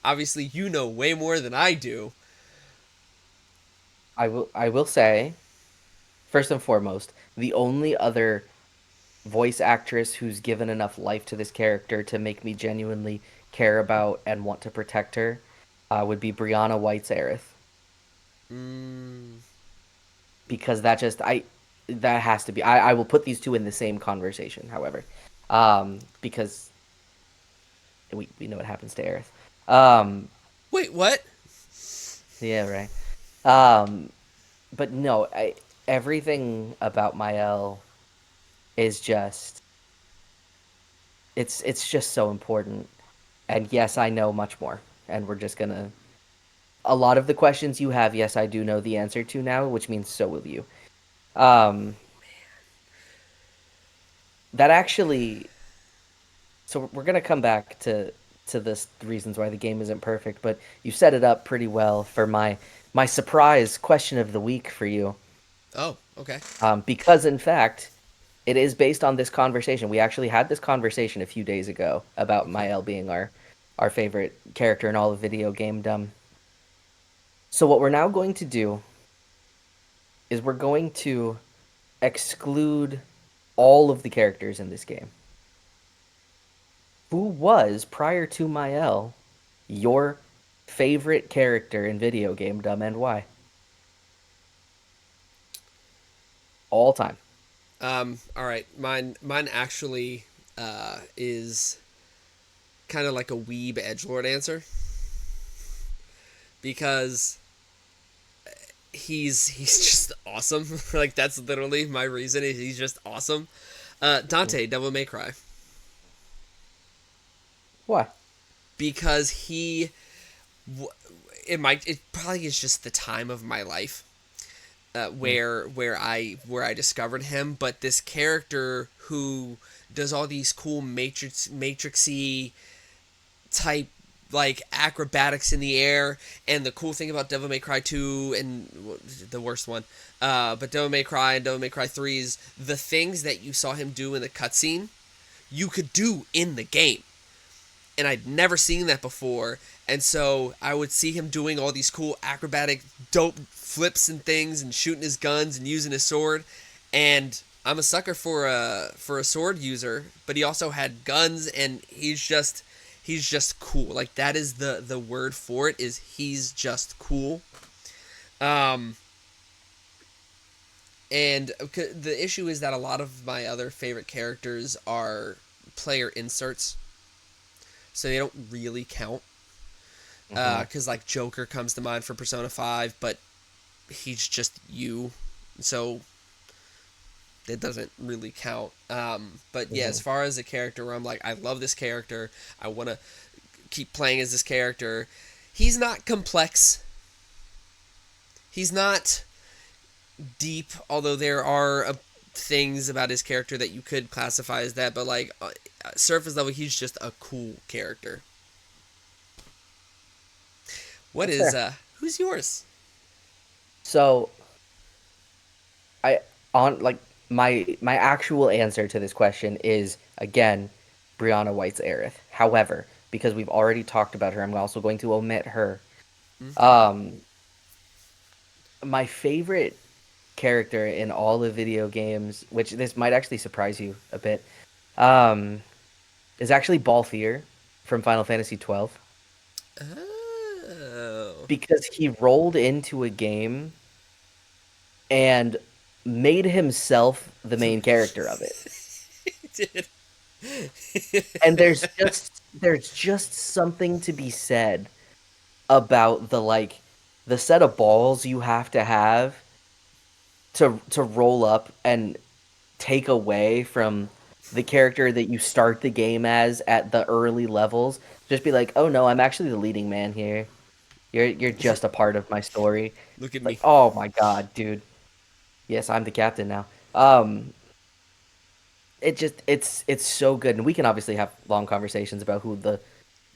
Obviously, you know way more than I do. I will say, first and foremost, the only other voice actress who's given enough life to this character to make me genuinely care about and want to protect her would be Brianna White's Aerith, Mm, because that has to be I will put these two in the same conversation, however, because we know what happens to Aerith. Um, wait, what? yeah, right. Um, but no, everything about Mael is just it's just so important. And yes, I know much more. And we're just gonna a lot of the questions you have, yes, I do know the answer to now, which means so will you. Um, that actually, so we're gonna come back to this the reasons why the game isn't perfect, but you set it up pretty well for my surprise question of the week for you. Oh, okay. Because in fact, it is based on this conversation. We actually had this conversation a few days ago about Okay. Mael being our favorite character in all of video game dumb. So what we're now going to do is we're going to exclude all of the characters in this game. Who was, prior to Mael, your favorite character in video game dumb, and why? All time. All right. Mine actually is kind of like a weeb edgelord answer, because he's just awesome. Like, that's literally my reason. He's just awesome. Dante, Devil May Cry, Why? because he It probably is just the time of my life where I discovered him. But this character who does all these cool matrixy type like acrobatics in the air, and the cool thing about Devil May Cry 2 and the worst one, but Devil May Cry and Devil May Cry 3's the things that you saw him do in the cutscene, you could do in the game, and I'd never seen that before. And so I would see him doing all these cool acrobatic dope flips and things and shooting his guns and using his sword. And I'm a sucker for a sword user, but he also had guns, and he's just cool. Like that is the word for it, is he's just cool. Um and the issue is that a lot of my other favorite characters are player inserts, so they don't really count. Mm-hmm. Because like Joker comes to mind for Persona 5, but he's just you, so it doesn't really count. But yeah, as Mm-hmm. far as a character where I'm like, I love this character, I want to keep playing as this character, he's not complex. He's not deep, although there are things about his character that you could classify as that, but like surface level, he's just a cool character. What That's is fair. who's yours? So I on like my actual answer to this question is again Brianna White's Aerith. However, because we've already talked about her, I'm also going to omit her. Mm-hmm. Um, my favorite character in all the video games, which this might actually surprise you a bit, um, is actually Balthier from Final Fantasy 12 Oh. because he rolled into a game and made himself the main character of it. He did. And there's just something to be said about the set of balls you have to have to roll up and take away from the character that you start the game as at the early levels. Just be like, "Oh no, I'm actually the leading man here. You're just a part of my story." Look at Like, me. "Oh my god, dude. Yes, I'm the captain now." It's so good, and we can obviously have long conversations about who the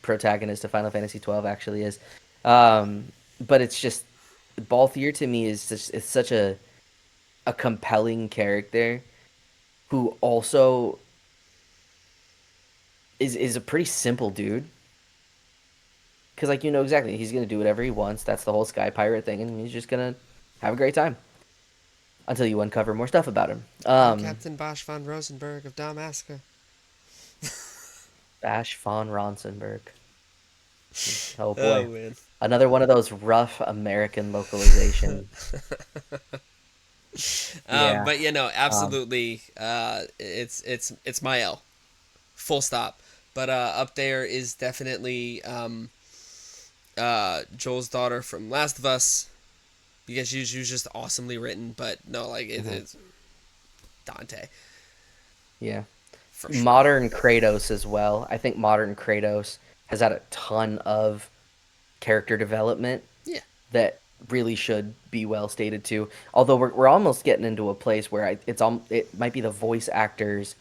protagonist of Final Fantasy 12 actually is. But it's just Balthier to me is just it's such a compelling character who also is a pretty simple dude. Because like you know exactly he's gonna do whatever he wants. That's the whole Sky Pirate thing, and he's just gonna have a great time until you uncover more stuff about him. I'm Captain Bosch von Rosenberg of Damaska. Bash von Ronsenberg. Oh Oh boy, man. another one of those rough American localizations. Yeah. But you know, Um. absolutely. It's my L. Full stop. But up there is definitely Joel's daughter from Last of Us, because she was just awesomely written. But no, like Mhm. it's Dante Yeah. for sure. Modern Kratos as well. I think modern Kratos has had a ton of character development Yeah. that really should be well stated too. Although we're almost getting into a place where it might be the voice actors'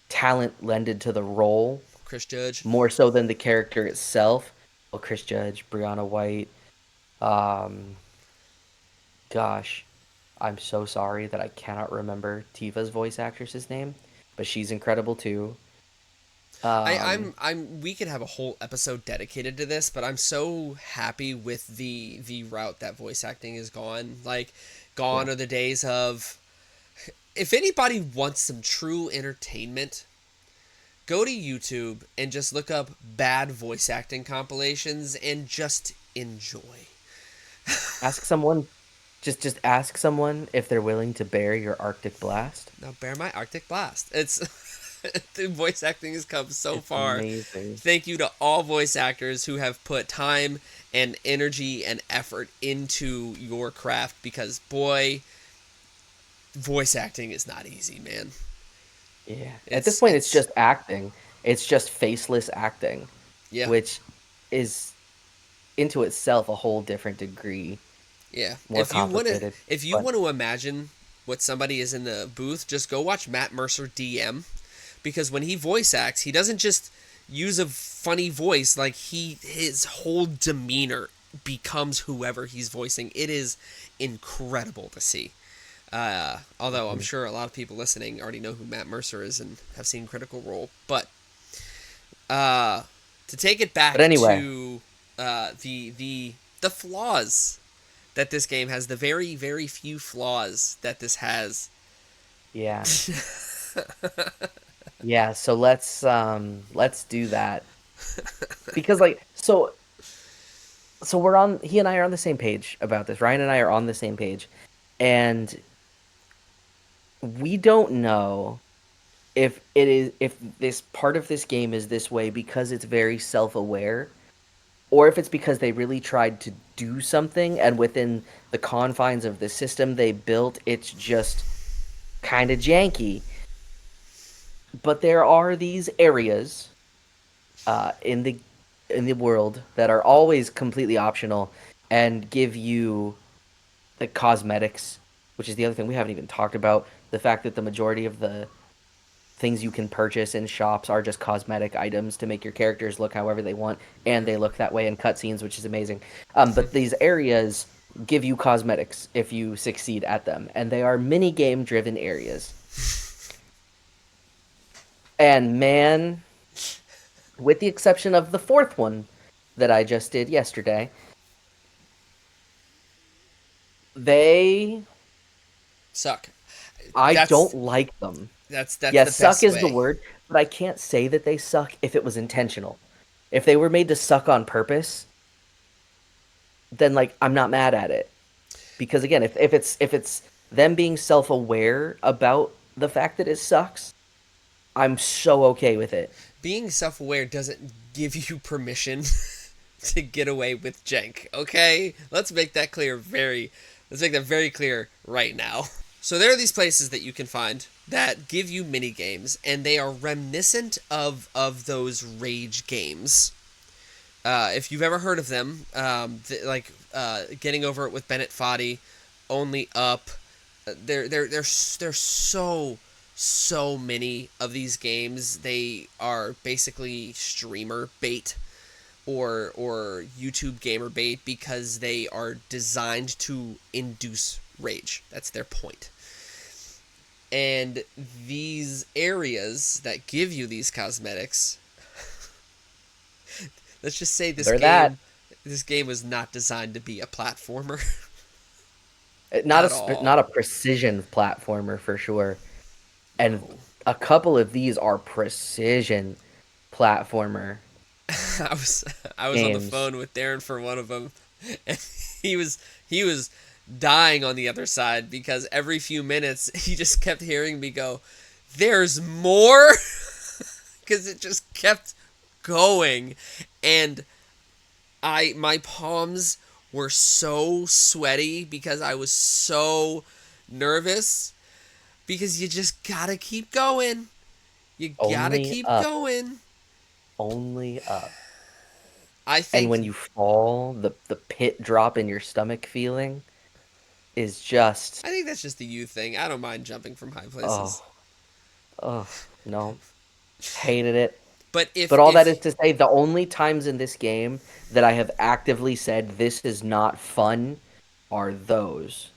talent lended to the role Chris Judge. more so than the character itself. Well, Chris Judge, Brianna White, um, gosh, I'm so sorry that I cannot remember Tiva's voice actress's name, but she's incredible too. I, Um, I'm I'm we could have a whole episode dedicated to this, but I'm so happy with the route that voice acting is gone. Like, yeah. gone are the days of, if anybody wants some true entertainment, go to YouTube and just look up bad voice acting compilations and just enjoy. Ask someone, just ask someone if they're willing to bear your Arctic blast. Now bear my Arctic Blast. It's the voice acting has come so It's far. amazing. Thank you to all voice actors who have put time and energy and effort into your craft, because boy, voice acting is not easy, man. Yeah. At this It's point, it's it's just acting. It's just faceless acting, yeah. which is. into itself a whole different degree, Yeah. more complicated. If you But want to imagine what somebody is in the booth, just go watch Matt Mercer DM, because when he voice acts, he doesn't just use a funny voice, like his whole demeanor becomes whoever he's voicing. It is incredible to see. Although I'm sure a lot of people listening already know who Matt Mercer is and have seen Critical Role, but uh, to take it but back anyway, to the flaws that this game has, the very very few flaws that this has. yeah. Yeah, so let's do that. Because like so we're on he and I are on the same page about this. Ryan and I are on the same page. And we don't know if this part of this game is this way because it's very self-aware, or if it's because they really tried to do something and within the confines of the system they built, it's just kind of janky. But there are these areas in the world that are always completely optional and give you the cosmetics, which is the other thing we haven't even talked about. The fact that the majority of the things you can purchase in shops are just cosmetic items to make your characters look however they want, and they look that way in cutscenes, which is amazing. But these areas give you cosmetics if you succeed at them, and they are mini game driven areas. And man, with the exception of the fourth one that I just did yesterday, they Suck. I don't That's like them. that's the Yes, suck best is the way. word, but I can't say that they suck if it was intentional. If they were made to suck on purpose, then like I'm not mad at it. Because again, if it's them being self-aware about the fact that it sucks, I'm so okay with it. Being self-aware doesn't give you permission to get away with jank. Okay, let's make that very clear right now. So there are these places that you can find that give you mini games, and they are reminiscent of those rage games. If you've ever heard of them, Getting Over It with Bennett Foddy, Only Up, there's so many of these games. They are basically streamer bait or YouTube gamer bait because they are designed to induce rage. That's their point. And these areas that give you these cosmetics, let's just say They're that. this game was not designed to be a platformer Not at a all. not a precision platformer for sure. And No. a couple of these are precision platformer I was I was on the games. phone with Darren for one of them, and he was he was dying on the other side because every few minutes he just kept hearing me go, "There's more," because it just kept going, and my palms were so sweaty because I was so nervous because you just gotta keep going. You gotta Only keep up, going. only up. I And think when you fall, the pit drop in your stomach feeling is just I think that's just the you thing. I don't mind jumping from high places. oh, oh, no. Hated it. But But all that is to say, the only times in this game that I have actively said this is not fun are those.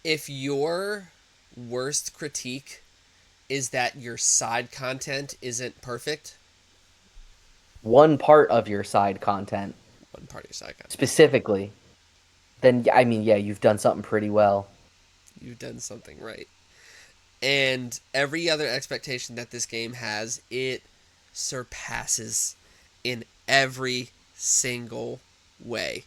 if your worst critique is that your side content isn't perfect, One part of your side content one part of your side content, specifically, then I mean, yeah, you've done something pretty well. you've done something right. And every other expectation that this game has, it surpasses in every single way.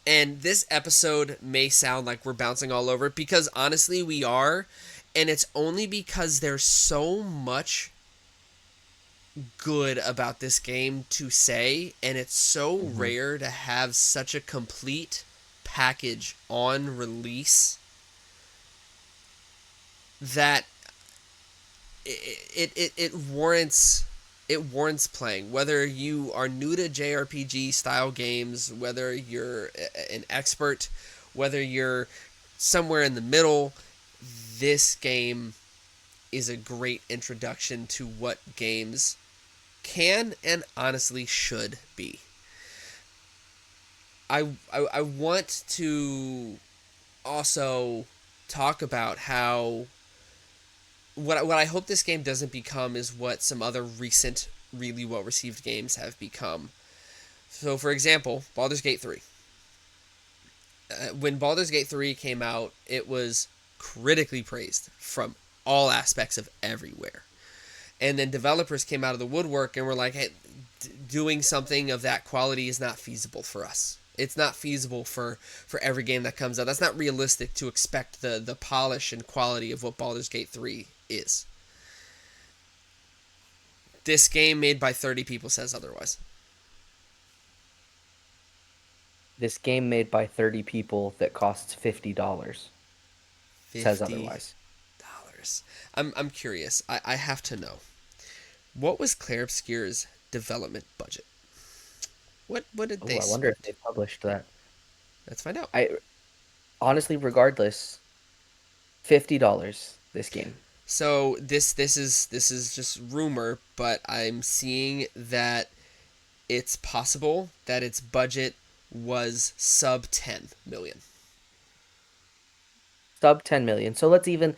And this episode may sound like we're bouncing all over it because honestly we are, and it's only because there's so much good about this game to say, and it's so Hmm. rare to have such a complete package on release that it warrants it warrants playing. Whether you are new to JRPG style games, whether you're an expert, whether you're somewhere in the middle, this game is a great introduction to what games can and honestly should be. I want to also talk about how what I hope this game doesn't become is what some other recent really well received games have become. So, for example, Baldur's Gate 3. When Baldur's Gate 3 came out, it was critically praised from all aspects of everywhere. And then developers came out of the woodwork and were like, hey, doing something of that quality is not feasible for us. It's not feasible for every game that comes out. That's not realistic to expect the polish and quality of what Baldur's Gate 3 is. This game made by 30 people says otherwise. This game made by 30 people that costs $50 says otherwise. $50. I'm curious. I have to know. What was Clair Obscur's development budget? What did Oh, they I wonder spend? if they published that. Let's find out. I honestly, regardless, $50 this game. So this is just rumor, but I'm seeing that it's possible that its budget was sub 10 million. Sub 10 million. So let's even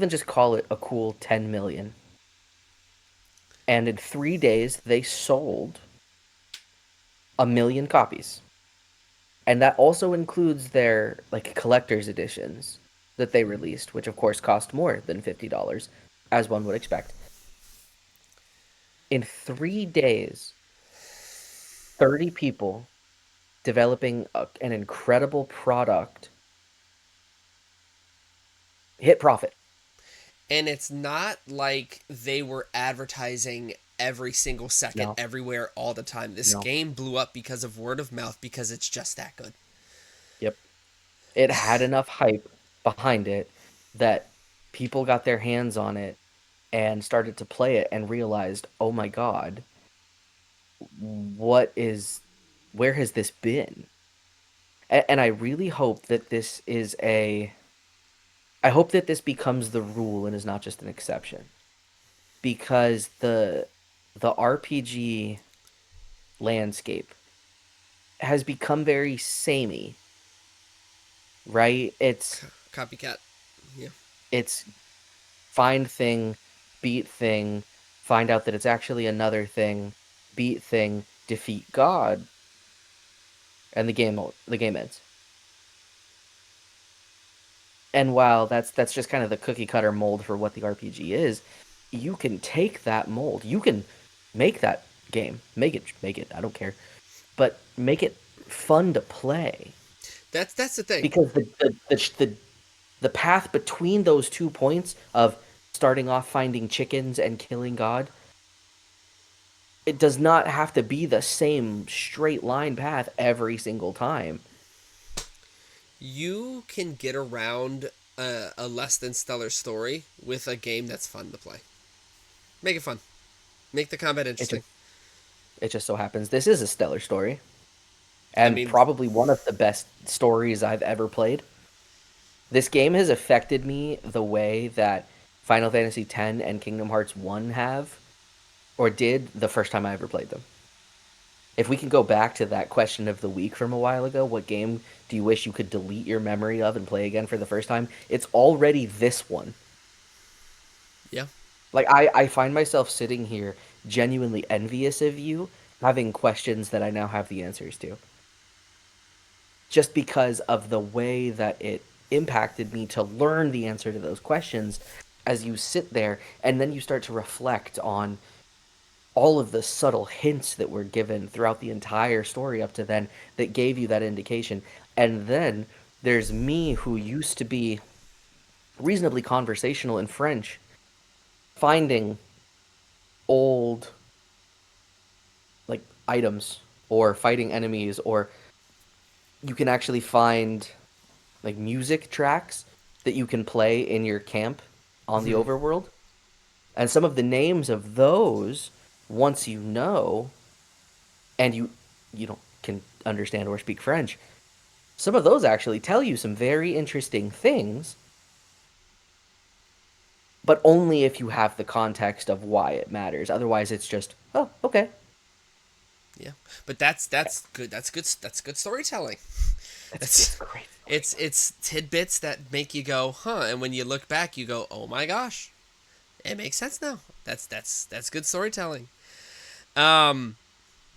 just call it a cool 10 million. And in 3 days they sold 1 million copies. And that also includes their like collector's editions that they released, which of course cost more than $50, as one would expect. In 3 days, 30 people developing an incredible product hit profit. And it's not like they were advertising every single second, No, everywhere, all the time. This no. game blew up because of word of mouth because it's just that good. Yep. It had enough hype behind it that people got their hands on it and started to play it and realized, oh my God, what is, where has this been? And I really hope that I hope that this becomes the rule and is not just an exception. Because the RPG landscape has become very samey, right? Copycat. Yeah. It's find thing, beat thing, find out that it's actually another thing, beat thing, defeat God, and the game ends. And while that's just kind of the cookie cutter mold for what the RPG is, you can take that mold. You can make that game. Make it, I don't care. But make it fun to play. That's the thing. Because the path between those 2 points of starting off finding chickens and killing God, it does not have to be the same straight line path every single time. You can get around a less than stellar story with a game that's fun to play. Make it fun. Make the combat It interesting. just it just so happens this is a stellar story I and mean, probably one of the best stories I've ever played. This game has affected me the way that Final Fantasy X and Kingdom Hearts 1 have or did the first time I ever played them. If we can go back to that question of the week from a while ago, what game do you wish you could delete your memory of and play again for the first time? It's already this one. yeah. Like I find myself sitting here genuinely envious of you having questions that I now have the answers to. Just because of the way that it impacted me to learn the answer to those questions as you sit there and then you start to reflect on all of the subtle hints that were given throughout the entire story up to then that gave you that indication. And then there's me who used to be reasonably conversational in French, finding old like items or fighting enemies, or you can actually find like music tracks that you can play in your camp on the Hmm. overworld. And some of the names of those once you know, and you don't can understand or speak French, some of those actually tell you some very interesting things, but only if you have the context of why it matters. Otherwise, it's just, oh, okay. Yeah, but that's good. That's good storytelling. It's That's great storytelling. it's tidbits that make you go, huh? And when you look back, you go, oh my gosh, it makes sense now. That's good storytelling. Um,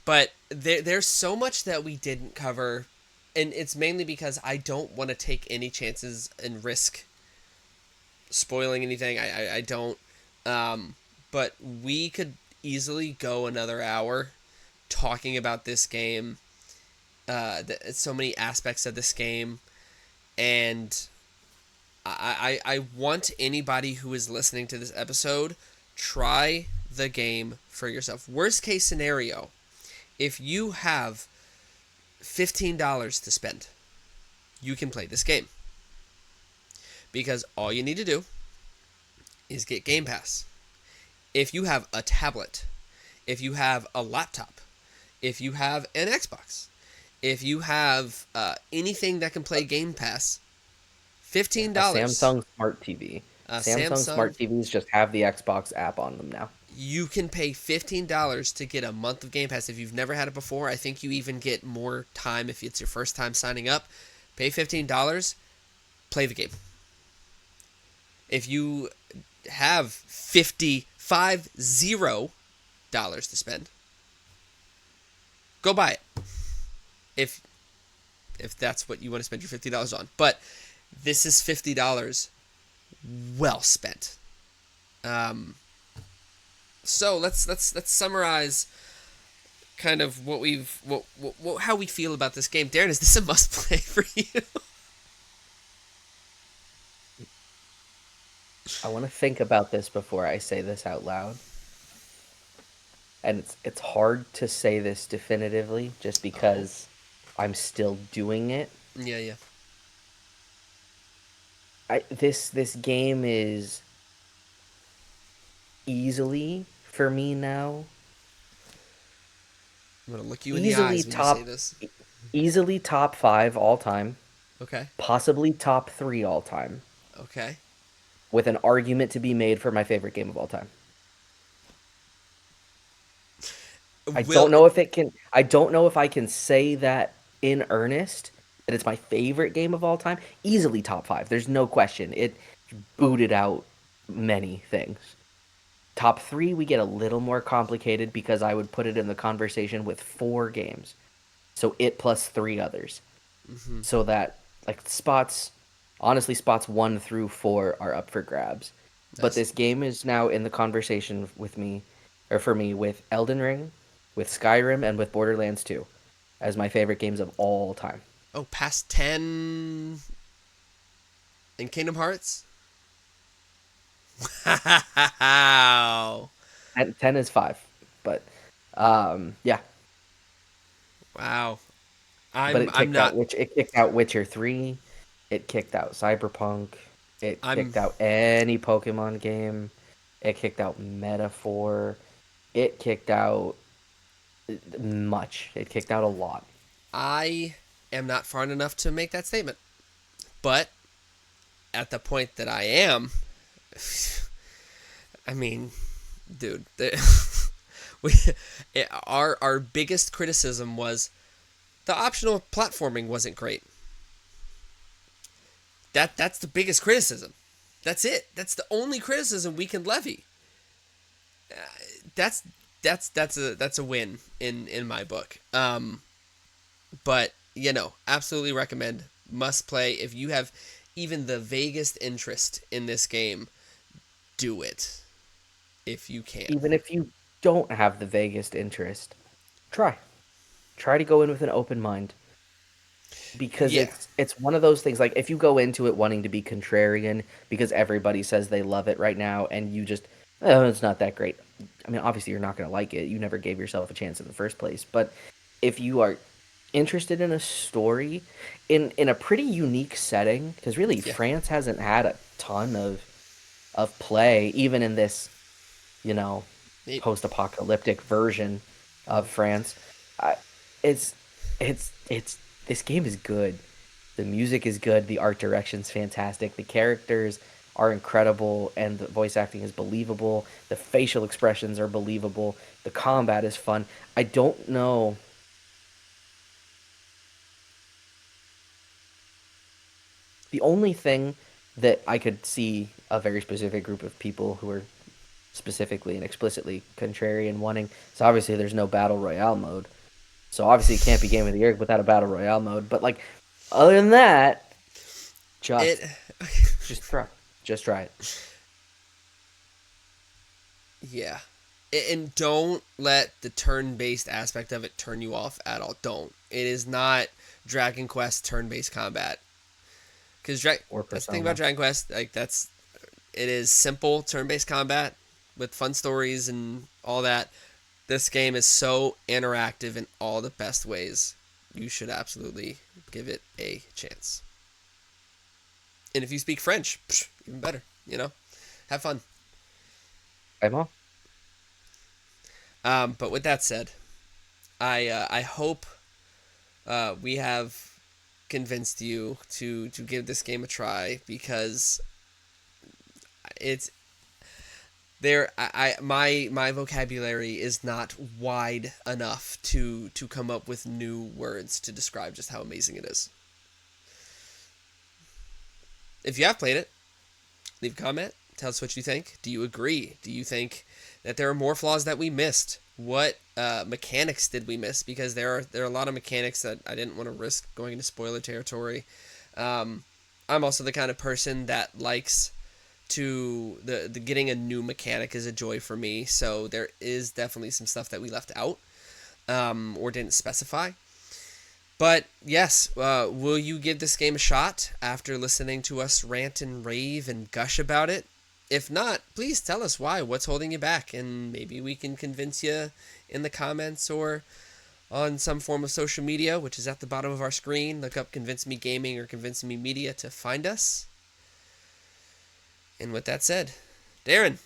but there's so much that we didn't cover, and it's mainly because I don't want to take any chances and risk spoiling anything. I don't. Um, but we could easily go another hour talking about this game. So many aspects of this game, and I want anybody who is listening to this episode, try the game for yourself. Worst case scenario, if you have $15 to spend, you can play this game. Because all you need to do is get Game Pass. If you have a tablet, if you have a laptop, if you have an Xbox, if you have anything that can play Game Pass, Yeah, a $15, Samsung Smart TV. Samsung Samsung, Smart TVs just have the Xbox app on them now. you can pay $15 to get a month of Game Pass. If you've never had it before, I think you even get more time if it's your first time signing up. Pay $15, play the game. If you have $0 to spend, go buy it. If that's what you want to spend your $50 on. But this is $50 well spent. Um, so let's summarize kind of what how we feel about this game. Darren, is this a must play for you? I want to think about this before I say this out loud. And it's hard to say this definitively just Oh, because I'm still doing it. yeah, yeah. This game is easily for me now I'm gonna look you in the easily eyes when you say top this. easily top 5 all time, Okay, possibly top 3 all time, okay. with an argument to be made for my favorite game of all time. Will I don't know if I can say that in earnest that it's my favorite game of all time. Easily top 5. There's no question. It booted out many things. Top 3 we get a little more complicated because I would put it in the conversation with 4 games. So it plus 3 others. mm-hmm. So that like spots 1 through 4 are up for grabs. But Nice. this game is now in the conversation with me, or for me, with Elden Ring, with Skyrim, and with Borderlands 2 as my favorite games of all time. Oh, past 10 in Kingdom Hearts. Wow. And 10 is 5, but yeah. Wow. But I'm not It kicked out Witcher 3, it kicked out Cyberpunk, it I'm kicked out any Pokemon game, it kicked out Metaphor, it kicked out much. It kicked out a lot. I am not far enough to make that statement. But at the point that I am, I mean, dude, we our biggest criticism was the optional platforming wasn't great. That's the biggest criticism. That's it. That's the only criticism we can levy. Uh, that's that's a win in my book. But absolutely recommend, must play if you have even the vaguest interest in this game. Do it if you can. Even if you don't have the vaguest interest, try. Try to go in with an open mind because Yeah. it's one of those things like if you go into it wanting to be contrarian because everybody says they love it right now and you just oh it's not that great. I mean obviously you're not going to like it. You never gave yourself a chance in the first place. But if you are interested in a story in a pretty unique setting because really Yeah. France hasn't had a ton of play even in this, you know, post-apocalyptic version of France. I, it's this game is good. The music is good. The art direction's fantastic. The characters are incredible, and the voice acting is believable. The facial expressions are believable. The combat is fun. I don't know. The only thing that I could see a very specific group of people who are specifically and explicitly contrarian wanting. So obviously there's no battle royale mode. So obviously it can't be game of the year without a battle royale mode. But like other than that, It, just just try just try it. yeah. And don't let the turn-based aspect of it turn you off at all. Don't. It is not Dragon Quest turn-based combat. Because Or that's the thing about Persona. Dragon Quest. Like it is simple turn-based combat with fun stories and all that. This game is so interactive in all the best ways. You should absolutely give it a chance. And if you speak French, even better. Have fun. I'm on. But with that said, I hope we have convinced you to give this game a try, because it's there. My vocabulary is not wide enough to come up with new words to describe just how amazing it is. If you have played it, leave a comment. Tell us what you think. Do you agree? Do you think that there are more flaws that we missed? What mechanics did we miss? Because there are a lot of mechanics that I didn't want to risk going into spoiler territory. I'm also the kind of person that likes the getting a new mechanic is a joy for me. So there is definitely some stuff that we left out or didn't specify. But yes, will you give this game a shot after listening to us rant and rave and gush about it? If not, please tell us why. What's holding you back? And maybe we can convince you in the comments or on some form of social media, which is at the bottom of our screen. Look up Convince Me Gaming or Convince Me Media to find us. And with that said, Darren,